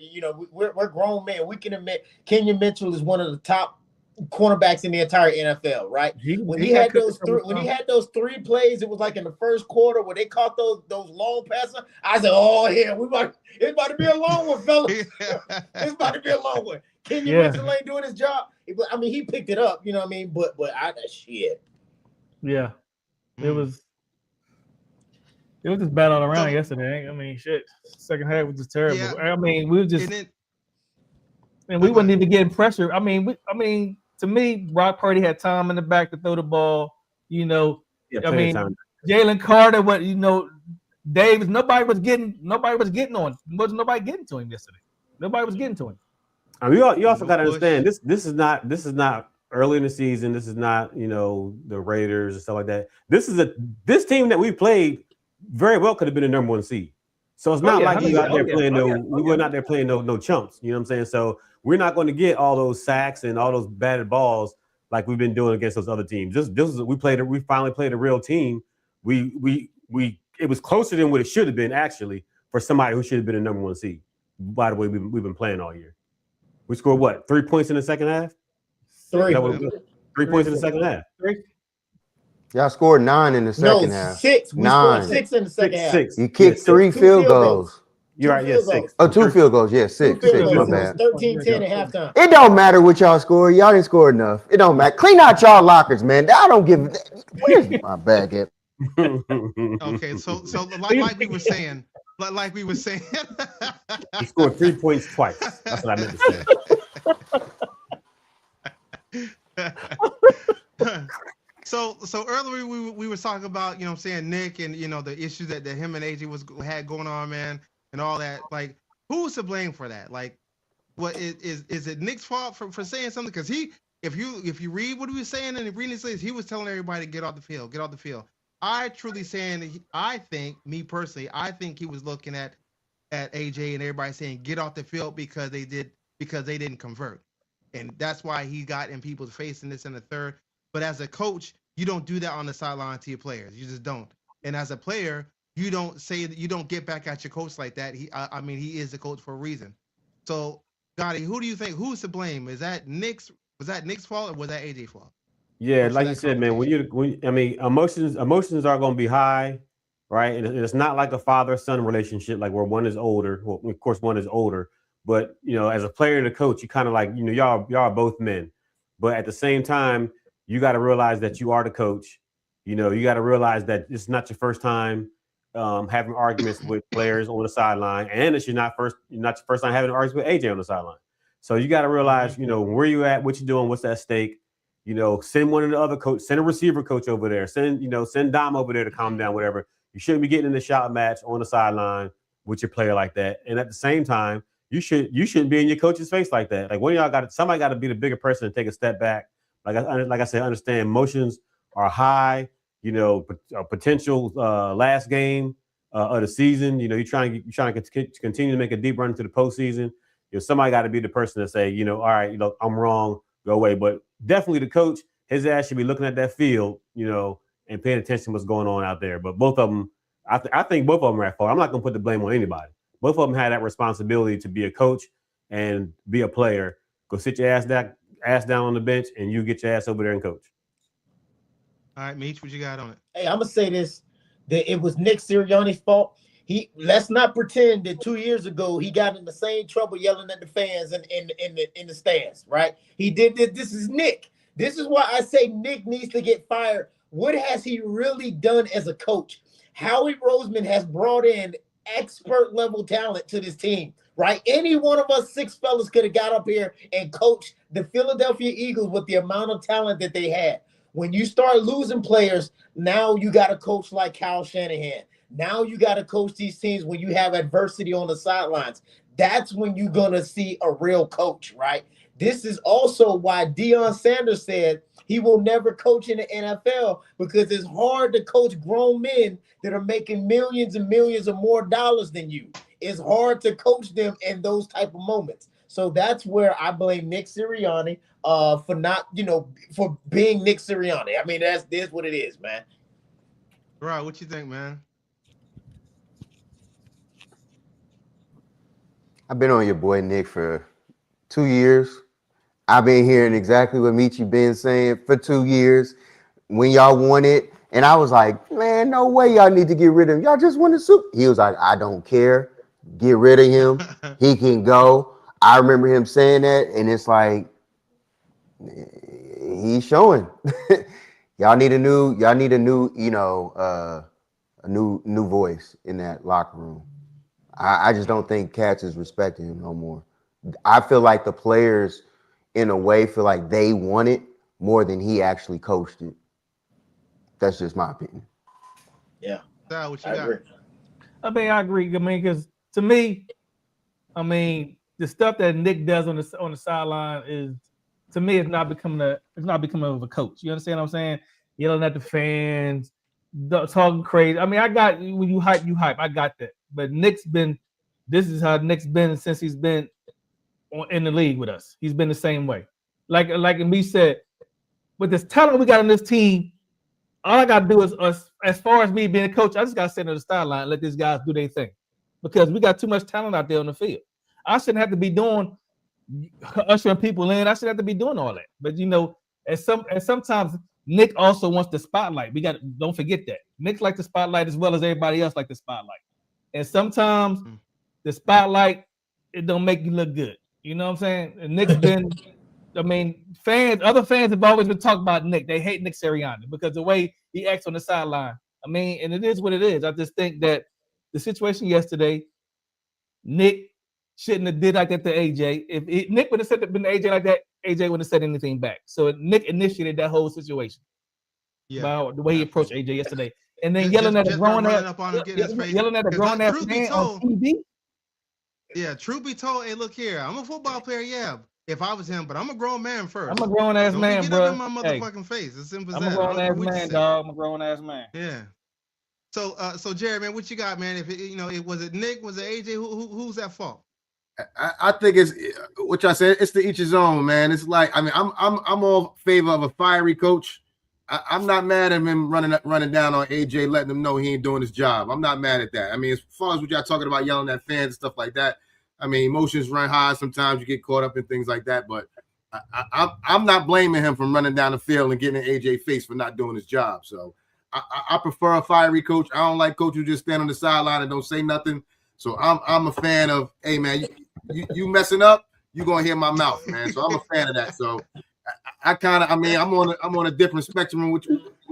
we're grown men. We can admit Kenyon Mitchell is one of the top cornerbacks in the entire NFL, right? When he had those three plays, it was like in the first quarter where they caught those long passes. I said, "Oh yeah, it's about to be a long one, fellas. It's about to be a long one." Kenyon Mitchell ain't doing his job. I mean, he picked it up, you know what I mean? But shit. Yeah, it was just bad all around yesterday. I mean, shit. Second half was just terrible. Yeah. I mean, we were just, and we wasn't even getting pressure. I mean, to me, Brock Purdy had time in the back to throw the ball. I mean, Jalen Carter, Davis. Nobody was getting on. Wasn't nobody getting to him yesterday. Nobody was getting to him. I mean, you also got to understand this is not early in the season. This is not the Raiders and stuff like that. This team that we played very well could have been the number one seed. So it's not like we were out there playing we weren't out there playing no chumps. You know what I'm saying? So we're not going to get all those sacks and all those batted balls like we've been doing against those other teams. We finally played a real team. It was closer than what it should have been actually for somebody who should have been a number one seed. By the way, we've been playing all year. We scored what? 3 points in the second half? 3 points in the second half. Y'all scored 9 in the second half. 6. We 9. scored 6 in the second half. You kicked 3 field goals. You're right, 6. Oh, 2 field goals. Yeah, 6. My bad. 13-10 at halftime. It don't matter what y'all score. Y'all didn't score enough. It don't matter. Clean out y'all lockers, man. I don't give. Where's my bag at? Okay, so like we were saying. He scored 3 points twice. That's what I meant to say. So earlier we were talking about Nick and the issues that him and AJ had going on, man, and all that. Like, who's to blame for that? Like, what is it Nick's fault for saying something? Because if you read what he was saying and reading this, he was telling everybody to get off the field. I truly saying I think he was looking at AJ and everybody saying get off the field because they didn't convert, and that's why he got in people's face in this and the third. But as a coach, you don't do that on the sideline to your players. You just don't. And as a player, you don't say that. You don't get back at your coach like that. He is the coach for a reason. So, Gotti, who do you think? Who's to blame? Was that Nick's fault or was that AJ's fault? Yeah, like you said, man. Emotions are going to be high, right? And it's not like a father-son relationship, like where one is older. Well, of course, one is older, but as a player and a coach, you kind of like y'all are both men, but at the same time, you got to realize that you are the coach. You got to realize that it's not your first time having arguments with players on the sideline, and it's not your first time having arguments with AJ on the sideline. So you got to realize, where you at, what you're doing, what's at stake. Send one of the other coach, send a receiver coach over there, send Dom over there to calm down, whatever. You shouldn't be getting in the shout match on the sideline with your player like that. And at the same time, you shouldn't be in your coach's face like that. Like, one of y'all somebody got to be the bigger person and take a step back. Like I said, understand emotions are high. Potential last game of the season. You're trying to continue to make a deep run into the postseason. Somebody got to be the person to say, all right, I'm wrong, go away. But definitely the coach, his ass should be looking at that field, and paying attention to what's going on out there. But both of them, I think both of them are at fault. I'm not going to put the blame on anybody. Both of them had that responsibility to be a coach and be a player. Go sit your ass down on the bench, and you get your ass over there and coach. All right, Meech, what you got on it? Hey, I'm gonna say this: that it was Nick Sirianni's fault. Let's not pretend that 2 years ago he got in the same trouble yelling at the fans in the stands, right? He did this. This is Nick. This is why I say Nick needs to get fired. What has he really done as a coach? Howie Roseman has brought in expert level talent to this team, right? Any one of us 6 fellas could have got up here and coached the Philadelphia Eagles with the amount of talent that they had. When you start losing players, now you got a coach like Kyle Shanahan. Now you got to coach these teams when you have adversity on the sidelines. That's when you're going to see a real coach, right? This is also why Deion Sanders said he will never coach in the NFL, because it's hard to coach grown men that are making millions and millions of more dollars than you. It's hard to coach them in those type of moments. So that's where I blame Nick Sirianni for not, for being Nick Sirianni. I mean, that's what it is, man. Right, what you think, man? I've been on your boy Nick for 2 years. I've been hearing exactly what Michi been saying for 2 years when y'all won it. And I was like, man, no way y'all need to get rid of him. Y'all just won the Super. He was like, I don't care. Get rid of him. He can go. I remember him saying that, and it's like, he's showing. Y'all need a new, a new voice in that locker room. I just don't think Cats is respecting him no more. I feel like the players, in a way, feel like they want it more than he actually coached it. That's just my opinion. Yeah, what you I got? agree. I agree. I mean, because to me, the stuff that Nick does on the sideline is, to me, it's not becoming of a coach. You understand what I'm saying? Yelling at the fans, talking crazy. I mean, I got, when you hype, I got that. But this is how Nick's been since he's been in the league with us. He's been the same way. Like me said, with this talent we got on this team, all I got to do is, as far as me being a coach, I just got to sit on the sideline and let these guys do their thing, because we got too much talent out there on the field. I shouldn't have to be ushering people in. I shouldn't have to be doing all that. But and sometimes Nick also wants the spotlight. Don't forget that Nick likes the spotlight as well as everybody else like the spotlight. And sometimes the spotlight, it don't make you look good. You know what I'm saying? And Nick's been, other fans have always been talking about Nick. They hate Nick Sirianni because the way he acts on the sideline. And it is what it is. I just think that the situation yesterday, Nick shouldn't have did like that to AJ. If Nick would have said been to AJ like that, AJ wouldn't have said anything back. So Nick initiated that whole situation about the way he approached AJ yesterday. And then yelling at a grown ass man on TV. Yeah, truth be told, hey, look here, I'm a football player, yeah. If I was him, but I'm a grown man first. I'm a grown ass man, get bro. Up in my motherfucking face. It's simple as that. I'm a grown ass man, dog. I'm a grown ass man. Yeah. So Jared, man, what you got, man? If it was it Nick, was it AJ? Who's at fault? I think it's what I said. It's to each his own, man. It's like, I'm all favor of a fiery coach. I'm not mad at him running down on AJ, letting him know he ain't doing his job. I'm not mad at that. I mean, as far as what y'all talking about, yelling at fans and stuff like that, I mean, emotions run high. Sometimes you get caught up in things like that. But I'm not blaming him from running down the field and getting in AJ face for not doing his job. So I prefer a fiery coach. I don't like coach who just stand on the sideline and don't say nothing. So I'm a fan of, hey, man, you messing up, you gonna hear my mouth, man. So I'm a fan of that. So I'm on a different spectrum which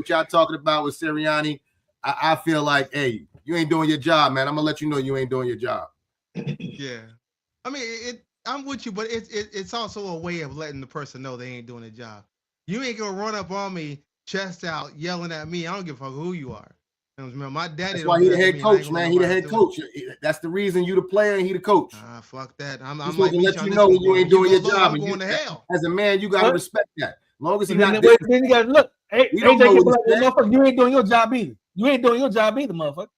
y'all talking about with Sirianni. I feel like, hey, you ain't doing your job, man. I'm gonna let you know you ain't doing your job. Yeah, I mean, I'm with you, but it's also a way of letting the person know they ain't doing their job. You ain't gonna run up on me, chest out, yelling at me. I don't give a fuck who you are. My daddy. That's why he the head coach, man. He the head coach. That's the reason you the player and he the coach. Fuck that. I'm like, let you know you ain't doing your job. And going to hell. As a man, you gotta respect that. As long as he's not. Then you gotta look. Hey, AJ, you ain't doing your job either. You ain't doing your job either, motherfucker.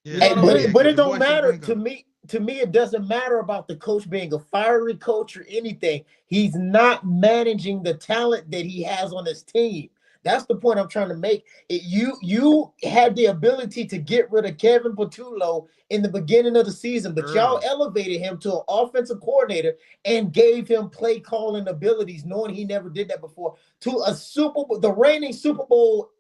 Yeah, but it don't matter to me. To me, it doesn't matter about the coach being a fiery coach or anything. He's not managing the talent that he has on his team. That's the point I'm trying to make. You had the ability to get rid of Kevin Patullo in the beginning of the season, but y'all elevated him to an offensive coordinator and gave him play calling abilities, knowing he never did that before, to the reigning Super Bowl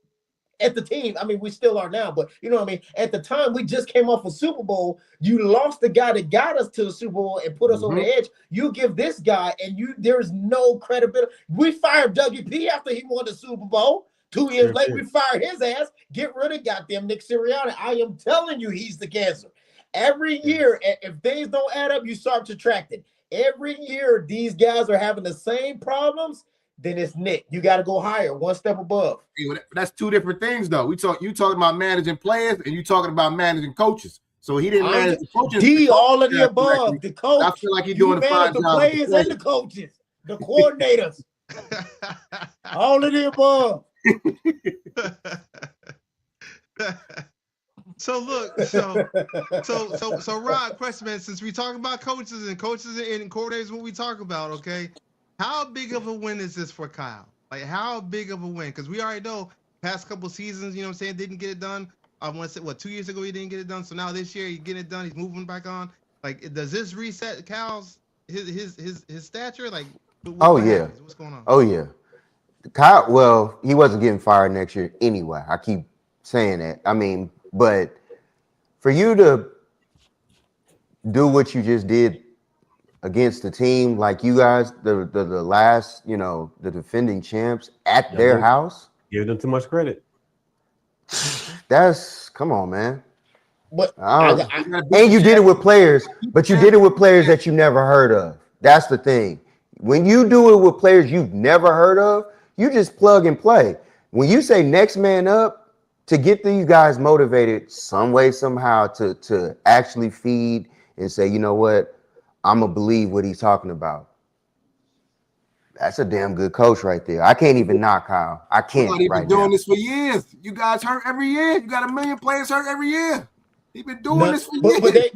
at the team. I mean, we still are now, but you know what I mean? At the time, we just came off a Super Bowl. You lost the guy that got us to the Super Bowl and put us over the edge. You give this guy, and there's no credibility. We fired WP after he won the Super Bowl. 2 years later, we fired his ass. Get rid of goddamn Nick Sirianni. I am telling you, he's the cancer. Every year, if things don't add up, you start subtracting. Every year, these guys are having the same problems. then it's Nick. You got to go higher, one step above. That's two different things, though. You talking about managing players, and you talking about managing coaches. So he didn't manage the coaches. All of the above. The coach. I feel like he's doing a fine the job. Players and the coaches, the coordinators. All of the above. So look, so Rod, question, man, since we talk about coaches and coordinators, what we talk about, okay? How big of a win is this for Kyle? Like, how big of a win? Because we already know past couple seasons, you know what I'm saying, didn't get it done. I want to say, 2 years ago he didn't get it done. So now this year he's getting it done. He's moving back on. Like, does this reset Kyle's his stature? Like, what happens? What's going on? Oh yeah, Kyle. Well, he wasn't getting fired next year anyway. I keep saying that. I mean, but for you to do what you just did against the team, like you guys, the last, the defending champs at their house, give them too much credit. Come on, man. But and you did it with players, but you did it with players that you never heard of. That's the thing. When you do it with players you've never heard of, you just plug and play. When you say next man up, to get these guys motivated some way, somehow, to actually feed and say, you know what, I'm going to believe what he's talking about. That's a damn good coach right there. I can't even knock Kyle. I can't. He's been doing this for years. You guys hurt every year. You got 1 million players hurt every year. He's been doing this for years.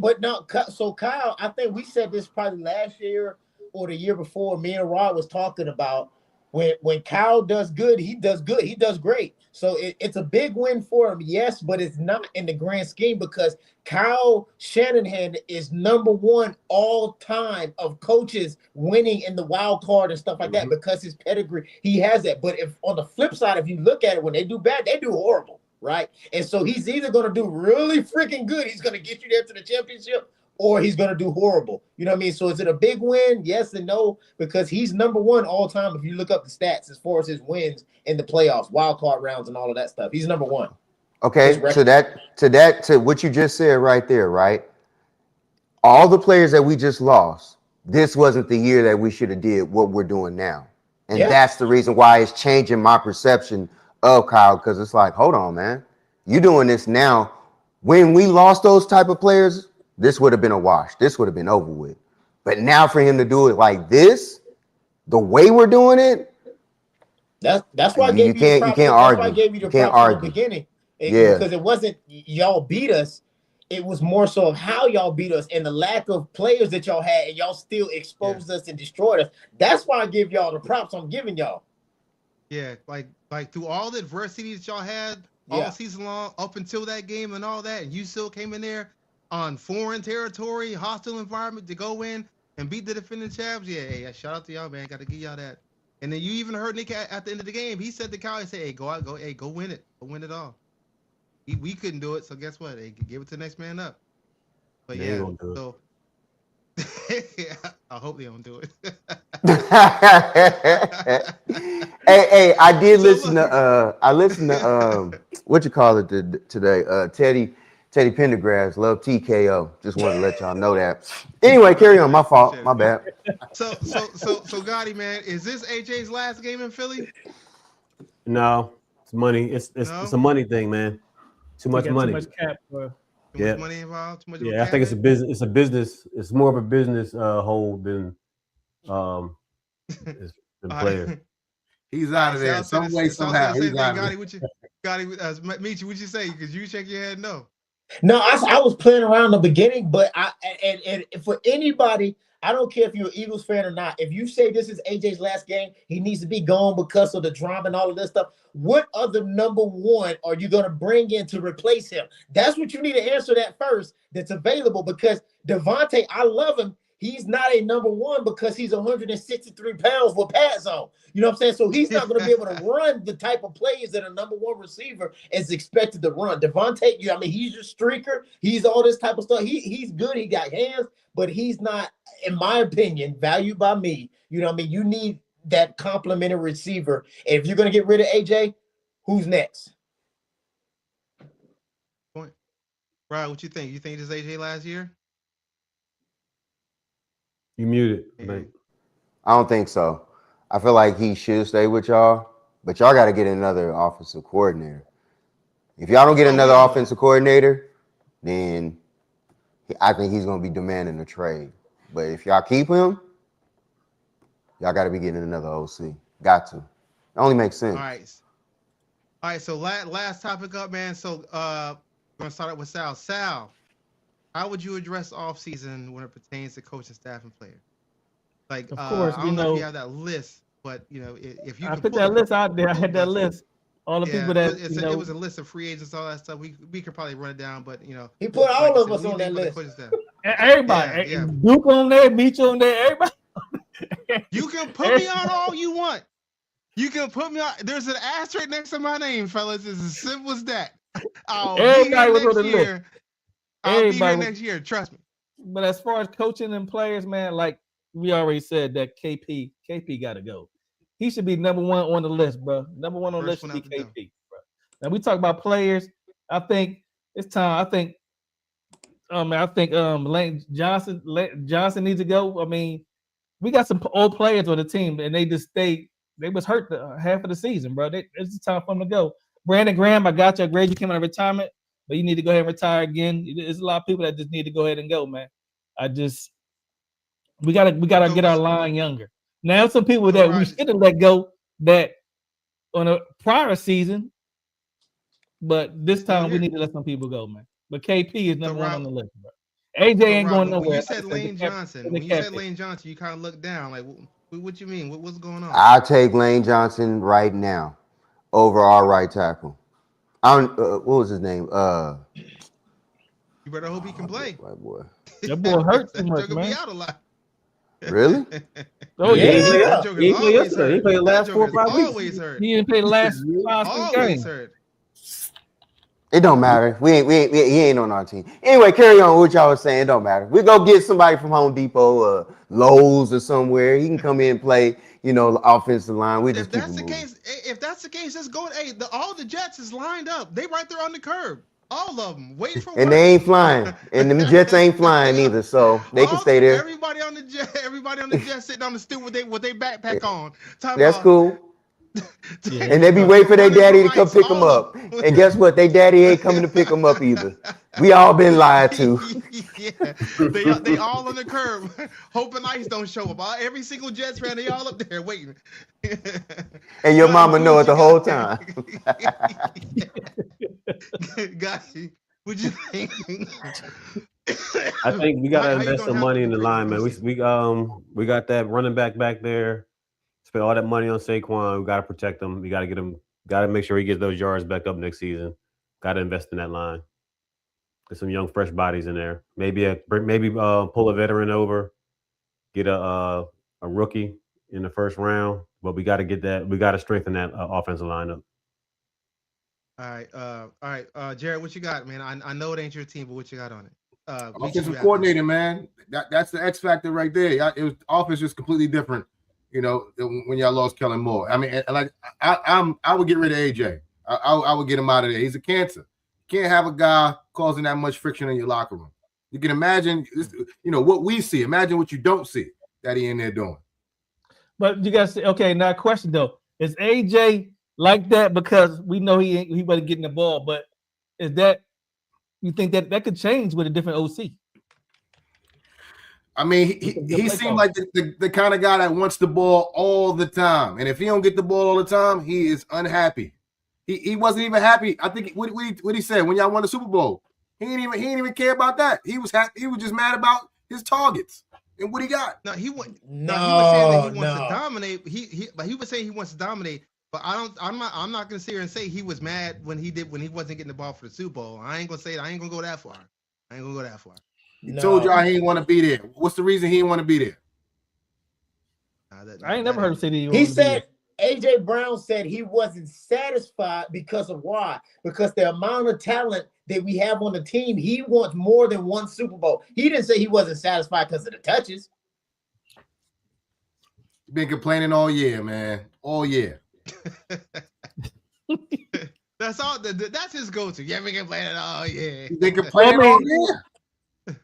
So Kyle, I think we said this probably last year or the year before. Me and Rod was talking about when Kyle does good. He does great. So it's a big win for him, yes, but it's not in the grand scheme because Kyle Shanahan is #1 all time of coaches winning in the wild card and stuff like that because his pedigree, he has that. But if on the flip side, if you look at it, when they do bad, they do horrible, right? And so he's either going to do really freaking good, he's going to get you there to the championship, or he's going to do horrible. You know what I mean? So is it a big win? Yes and no, because he's #1 all time. If you look up the stats as far as his wins in the playoffs, wild card rounds and all of that stuff, he's #1. Okay, to what you just said right there, right? All the players that we just lost, this wasn't the year that we should have did what we're doing now. And that's the reason why it's changing my perception of Kyle, because it's like, hold on, man. You doing this now. When we lost those type of players, this would have been a wash. This would have been over with. But now for him to do it like this, the way we're doing it, that's why I gave you the props. That's why I gave you the props at the beginning. Because it wasn't y'all beat us. It was more so of how y'all beat us and the lack of players that y'all had, and y'all still exposed us and destroyed us. That's why I give y'all the props I'm giving y'all. Yeah, like through all the adversity that y'all had all season long, up until that game and all that, and you still came in there on foreign territory, hostile environment to go in and beat the defending champs. Yeah, shout out to y'all, man. Got to give y'all that. And then you even heard Nick at the end of the game. He said to Kyle, he said, "Hey, go win it, go win it all." We couldn't do it, so guess what? They give it to the next man up. But so I hope they don't do it. hey, I did listen to what you call it today? Teddy Pendergrass, love TKO. Just wanted to let y'all know that. Anyway, carry on. My fault. My bad. So Gotti, man, is this AJ's last game in Philly? No, it's money. It's a money thing, man. Too much money. Too much cap, bro. Too much money involved. Too much. I think it's a business. It's a business. It's more of a business hold than player. He's out of there some way somehow. He's out of there. Gotti, Michi, what'd you say? Because you shake your head no. No, I was playing around in the beginning, but and for anybody, I don't care if you're an Eagles fan or not. If you say this is AJ's last game, he needs to be gone because of the drama and all of this stuff. What other #1 are you going to bring in to replace him? That's what you need to answer that first. That's available, because Devontae, I love him. He's not a #1 because he's 163 pounds with pads on. You know what I'm saying? So he's not going to be able to run the type of plays that a #1 receiver is expected to run. Devontae, he's a streaker. He's all this type of stuff. He's good. He got hands, but he's not, in my opinion, valued by me. You know what I mean? You need that complimentary receiver. And if you're going to get rid of AJ, who's next? Point. Right, what you think? You think this is AJ last year? You muted. I don't think so. I feel like he should stay with y'all, but y'all got to get another offensive coordinator. If y'all don't get another offensive coordinator, then I think he's going to be demanding a trade. But if y'all keep him, y'all got to be getting another OC. Got to. It only makes sense. All right. So last topic up, man. So we're going to start out with Sal. Sal, how would you address offseason when it pertains to coaching staff and players? Like, of course, I don't know if you have that list, but if you I put that list out there. I had that list. All the people that it was a list of free agents, all that stuff. We could probably run it down, but he put all of us on that list. Everybody, Duke on there, Meach on there, everybody. You can put me on all you want. You can put me on. There's an asterisk next to my name, fellas. It's as simple as that. I'll be here next year. Trust me. But as far as coaching and players, man, like we already said, that KP got to go. He should be number one on the list, bro. Number one on the list should be KP, bro. Now we talk about players. I think it's time. I think Lane Johnson needs to go. I mean, we got some old players on the team, and they was hurt half of the season, bro. It's time for them to go. Brandon Graham, I got you. Great, you came out of retirement, but you need to go ahead and retire again. There's a lot of people that just need to go ahead and go, man. We gotta get our line younger. Now, some people that we should have let go that on a prior season, but this time we need to let some people go, man. But KP is number one on the list, bro. AJ ain't going nowhere. When you said Lane Johnson, you kind of looked down. Like, what you mean? What's going on? I'll take Lane Johnson right now over our right tackle. What was his name? You better hope he can play. White boy. That boy hurt too much, man. Be out a lot. Really? Oh yeah, he played yesterday. He played the last 4 or 5 weeks. Always hurt. He didn't play the last 5 games. Hurt. It don't matter. He ain't on our team. Anyway, carry on with what y'all was saying. It don't matter. We go get somebody from Home Depot, Lowe's or somewhere. He can come in and play, the offensive line. If that's the case, let's go. Hey, all the Jets is lined up. They right there on the curb. All of them waiting for. And they ain't flying. And them Jets ain't flying either, so they can stay there. Everybody on the jet sitting on the stool with their backpack on. That's cool. And they be waiting for their daddy to come pick them up. And guess what? Their daddy ain't coming to pick them up either. We all been lied to. Yeah, they all on the curb, hoping ICE don't show up. Every single Jets fan, they all up there waiting. And your mama know it the whole time. Got you. What you think? I think we gotta invest some money in the line, man. We got that running back there. Spend all that money on Saquon. We gotta protect him. We gotta get him. Gotta make sure he gets those yards back up next season. Gotta invest in that line. Get some young, fresh bodies in there. Maybe pull a veteran over. Get a rookie in the first round. But we gotta get that. We gotta strengthen that offensive lineup. All right. Jared, what you got, man? I know it ain't your team, but what you got on it? Offensive coordinator, man. That's the X factor right there. Offense is completely different. When y'all lost Kellen Moore. I mean, I would get rid of AJ. I would get him out of there. He's a cancer. You can't have a guy causing that much friction in your locker room. You can imagine, what we see. Imagine what you don't see that he in there doing. But you guys say, okay, now question though. Is AJ like that because we know he wasn't getting the ball, but is that you think that could change with a different OC? I mean, he seemed like the kind of guy that wants the ball all the time. And if he don't get the ball all the time, he is unhappy. He wasn't even happy. I think what he said when y'all won the Super Bowl, he didn't even care about that. He was happy. He was just mad about his targets and what he got. No, he was saying that he wants to dominate. But he was saying he wants to dominate. But I'm not gonna sit here and say he was mad when he wasn't getting the ball for the Super Bowl. I ain't gonna say that. I ain't gonna go that far. He told y'all he didn't want to be there. What's the reason he didn't want to be there? I ain't never heard him say that. He said AJ Brown said he wasn't satisfied because of why? Because the amount of talent that we have on the team, he wants more than one Super Bowl. He didn't say he wasn't satisfied because of the touches. Been complaining all year, man. All year. That's all. That's his go-to. You ever complaining all year? They complaining all year.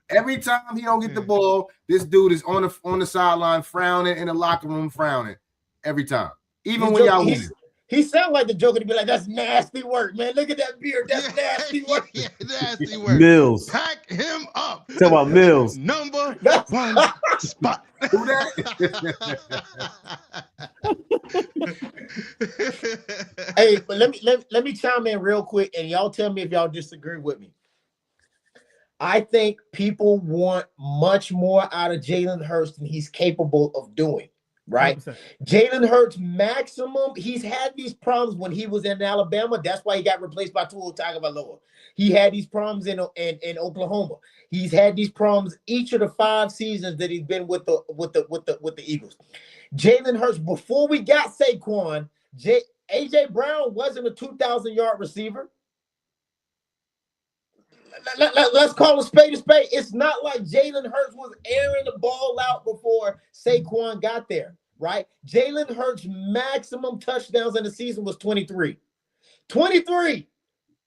Every time he don't get the ball, this dude is on the sideline frowning, in the locker room frowning. every time. Even when y'all win. He sound like the Joker to be like, that's nasty work, man. Look at that beard. That's nasty work. Yeah, nasty work. Mills. Pack him up. Talk about Mills. Number one spot. Who that? Hey, but let me chime in real quick, and y'all tell me if y'all disagree with me. I think people want much more out of Jalen Hurts than he's capable of doing. Right, 100%. Jalen Hurts maximum. He's had these problems when he was in Alabama. That's why he got replaced by Tua Tagovailoa. He had these problems in Oklahoma. He's had these problems each of the 5 seasons that he's been with the Eagles. Jalen Hurts, before we got Saquon, AJ Brown wasn't a 2,000-yard receiver. Let's call a spade a spade. It's not like Jalen Hurts was airing the ball out before Saquon got there, right? Jalen Hurts' maximum touchdowns in the season was 23. 23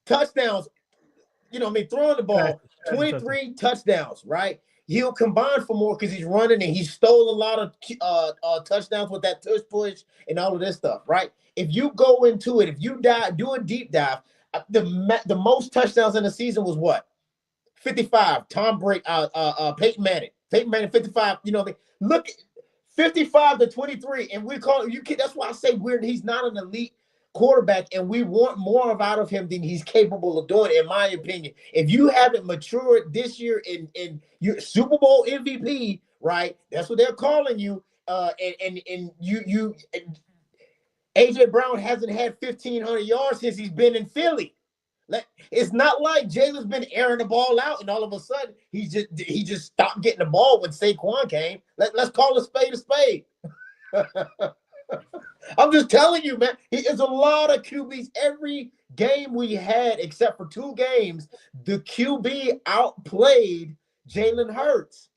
touchdowns, throwing the ball, 23 touchdowns, right? He'll combine for more because he's running and he stole a lot of touchdowns with that tush push and all of this stuff, right? If you go into it, if you do a deep dive, the most touchdowns in the season was what? 55. Tom Brady, Peyton Manning. Peyton Manning 55. Look, 55 to 23, and we call you. That's why I say weird. He's not an elite quarterback, and we want more out of him than he's capable of doing, in my opinion. If you haven't matured this year in your Super Bowl MVP, right? That's what they're calling you. And you. AJ Brown hasn't had 1,500 yards since he's been in Philly. It's not like Jalen's been airing the ball out and all of a sudden he just stopped getting the ball when Saquon came. Let's call a spade a spade. I'm just telling you, man. It's a lot of QBs. Every game we had, except for 2 games, the QB outplayed Jalen Hurts.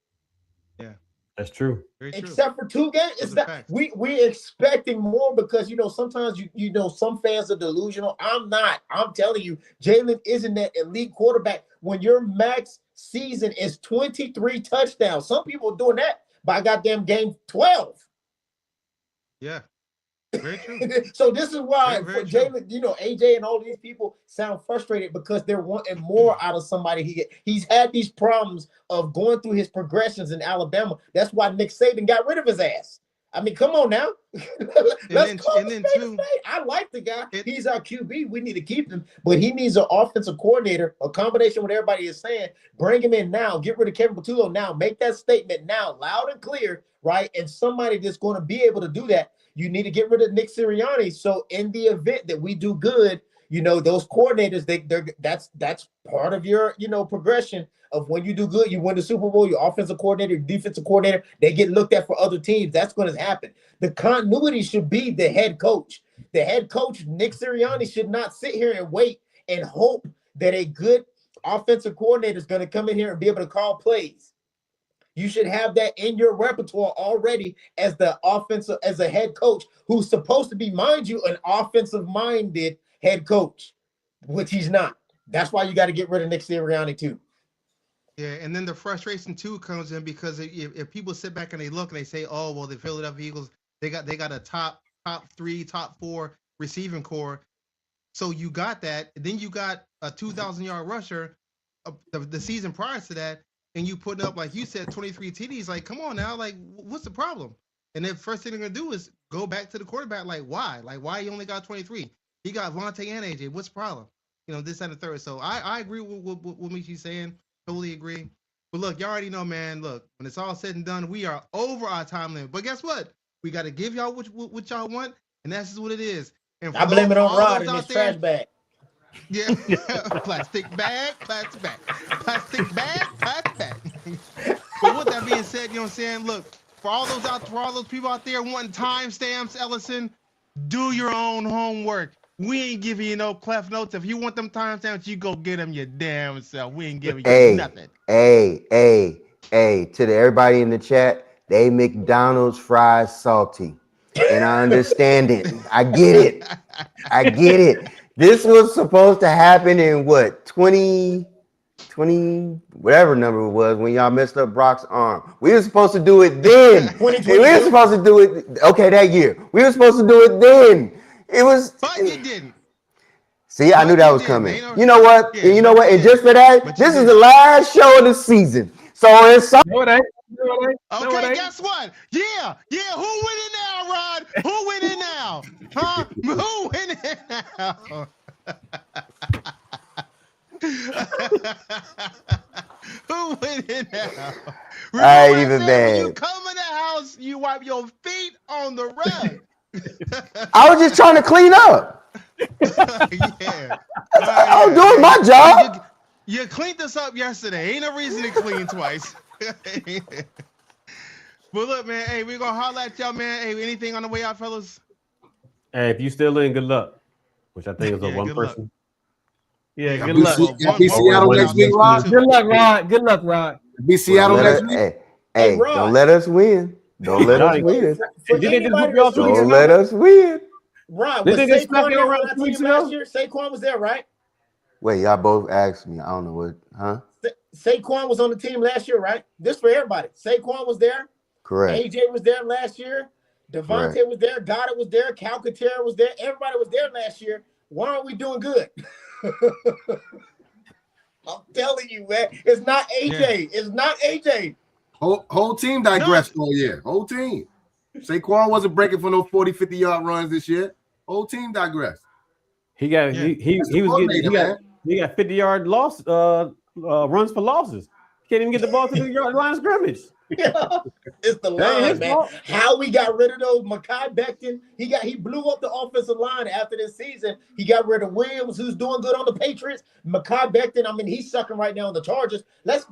Yeah. That's true. Except for 2 games, it's not. We're expecting more because sometimes some fans are delusional. I'm not. I'm telling you, Jalen isn't that elite quarterback. When your max season is 23 touchdowns, some people are doing that by goddamn game 12. Yeah. Very true. So this is why for Jalen, AJ and all these people sound frustrated because they're wanting more out of somebody. He's had these problems of going through his progressions in Alabama. That's why Nick Saban got rid of his ass. I mean, come on now. I like the guy. He's our QB. We need to keep him, but he needs an offensive coordinator, a combination of what everybody is saying. Bring him in now. Get rid of Kevin Patullo now. Make that statement now, loud and clear, right? And somebody that's going to be able to do that. You need to get rid of Nick Sirianni. So in the event that we do good, those coordinators, that's part of your, progression of when you do good, you win the Super Bowl, your offensive coordinator, your defensive coordinator, they get looked at for other teams. That's going to happen. The continuity should be the head coach. The head coach, Nick Sirianni, should not sit here and wait and hope that a good offensive coordinator is going to come in here and be able to call plays. You should have that in your repertoire already as a head coach who's supposed to be, mind you, an offensive-minded head coach, which he's not. That's why you got to get rid of Nick Sirianni too. Yeah, and then the frustration too comes in because if people sit back and they look and they say, "Oh, well, the Philadelphia Eagles they got a top 3, top 4 receiving core," so you got that. Then you got a 2,000-yard rusher the season prior to that. And you put up, like you said, 23 TDs. Like, come on now. Like, what's the problem? And the first thing they're going to do is go back to the quarterback. Like, why? Like, why he only got 23? He got Vontae and AJ. What's the problem? This and the third. So I agree with what Michi's saying. Totally agree. But look, you already know, man. Look, when it's all said and done, we are over our time limit. But guess what? We got to give y'all what y'all want. And that's just what it is. And I blame it on Rod and his trash bag. Yeah, plastic bag. But with that being said, you know what I'm saying? Look, for all those people out there wanting timestamps, Ellison, do your own homework. We ain't giving you no cleft notes. If you want them timestamps, you go get them your damn self. We ain't giving you nothing. Hey, to everybody in the chat, they McDonald's fries salty. And I understand it. I get it. This was supposed to happen in what, 20 20, whatever number it was, when y'all messed up Brock's arm. We were supposed to do it then. And we were supposed to do it, okay, that year. We were supposed to do it then. It was. But you didn't. See, I knew that was coming. Man. You know what? Yeah, you know what? And just for that, this is the last show of the season. So it's No, it ain't. Okay, guess what? Yeah. Who winning now, Rod? Who winning now? Huh? Who winning now? Who winning now? I ain't even mad. When you come in the house, you wipe your feet on the rug. I was just trying to clean up. Yeah. I was doing my job. You cleaned this up yesterday. Ain't no reason to clean twice. But look, man, hey, we're gonna holler at y'all, man. Hey, anything on the way out, fellas? Hey, if you still in, good luck. Which I think is a one person. Luck. Yeah, good luck. Be Seattle next week, Rod. Good luck, Rod. Good luck, Rod. Be Seattle next week. Hey, don't let us win. Don't let us win. Don't let us win. Rod, was Saquon there on that team last year? Saquon was there, right? Wait, y'all both asked me. I don't know what, huh? Saquon was on the team last year, right? This for everybody. Saquon was there. Correct. AJ was there last year. Devontae was there. Goddard was there. Calcaterra was there. Everybody was there last year. Why aren't we doing good? I'm telling you, man. It's not AJ. Yeah. It's not AJ. Whole team digressed all year. Whole team. Saquon wasn't breaking for no 40, 50-yard runs this year. Whole team digressed. He got 50-yard loss runs for losses. Can't even get the ball to the line of scrimmage. Yeah, it's the line, man. Fault. How we got rid of those Mekhi Becton? He blew up the offensive line after this season. He got rid of Williams, who's doing good on the Patriots. Mekhi Becton, I mean, he's sucking right now on the Chargers. Let's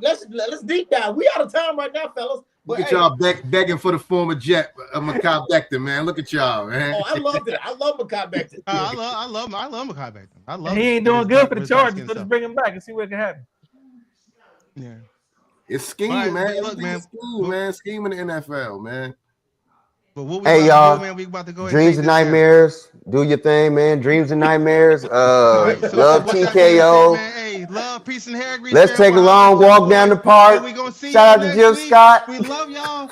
deep dive. We out of time right now, fellas. Look at y'all begging for the former Jet, Mekhi Becton, man. Look at y'all, man. Oh, I loved it. I love Mekhi Becton. I love Mekhi Becton. I love. He ain't doing good for the Chargers, so let's bring him back and see what can happen. Yeah. It's scheme, man. Look, man. Scheme in the NFL, man. But what we y'all, man, we about to go dreams and nightmares. Do your thing, man. Dreams and nightmares. Love TKO. Hey, love, peace, and hair grease. Let's take a long walk down the park. We gonna see Shout out to Jill Scott. We love y'all.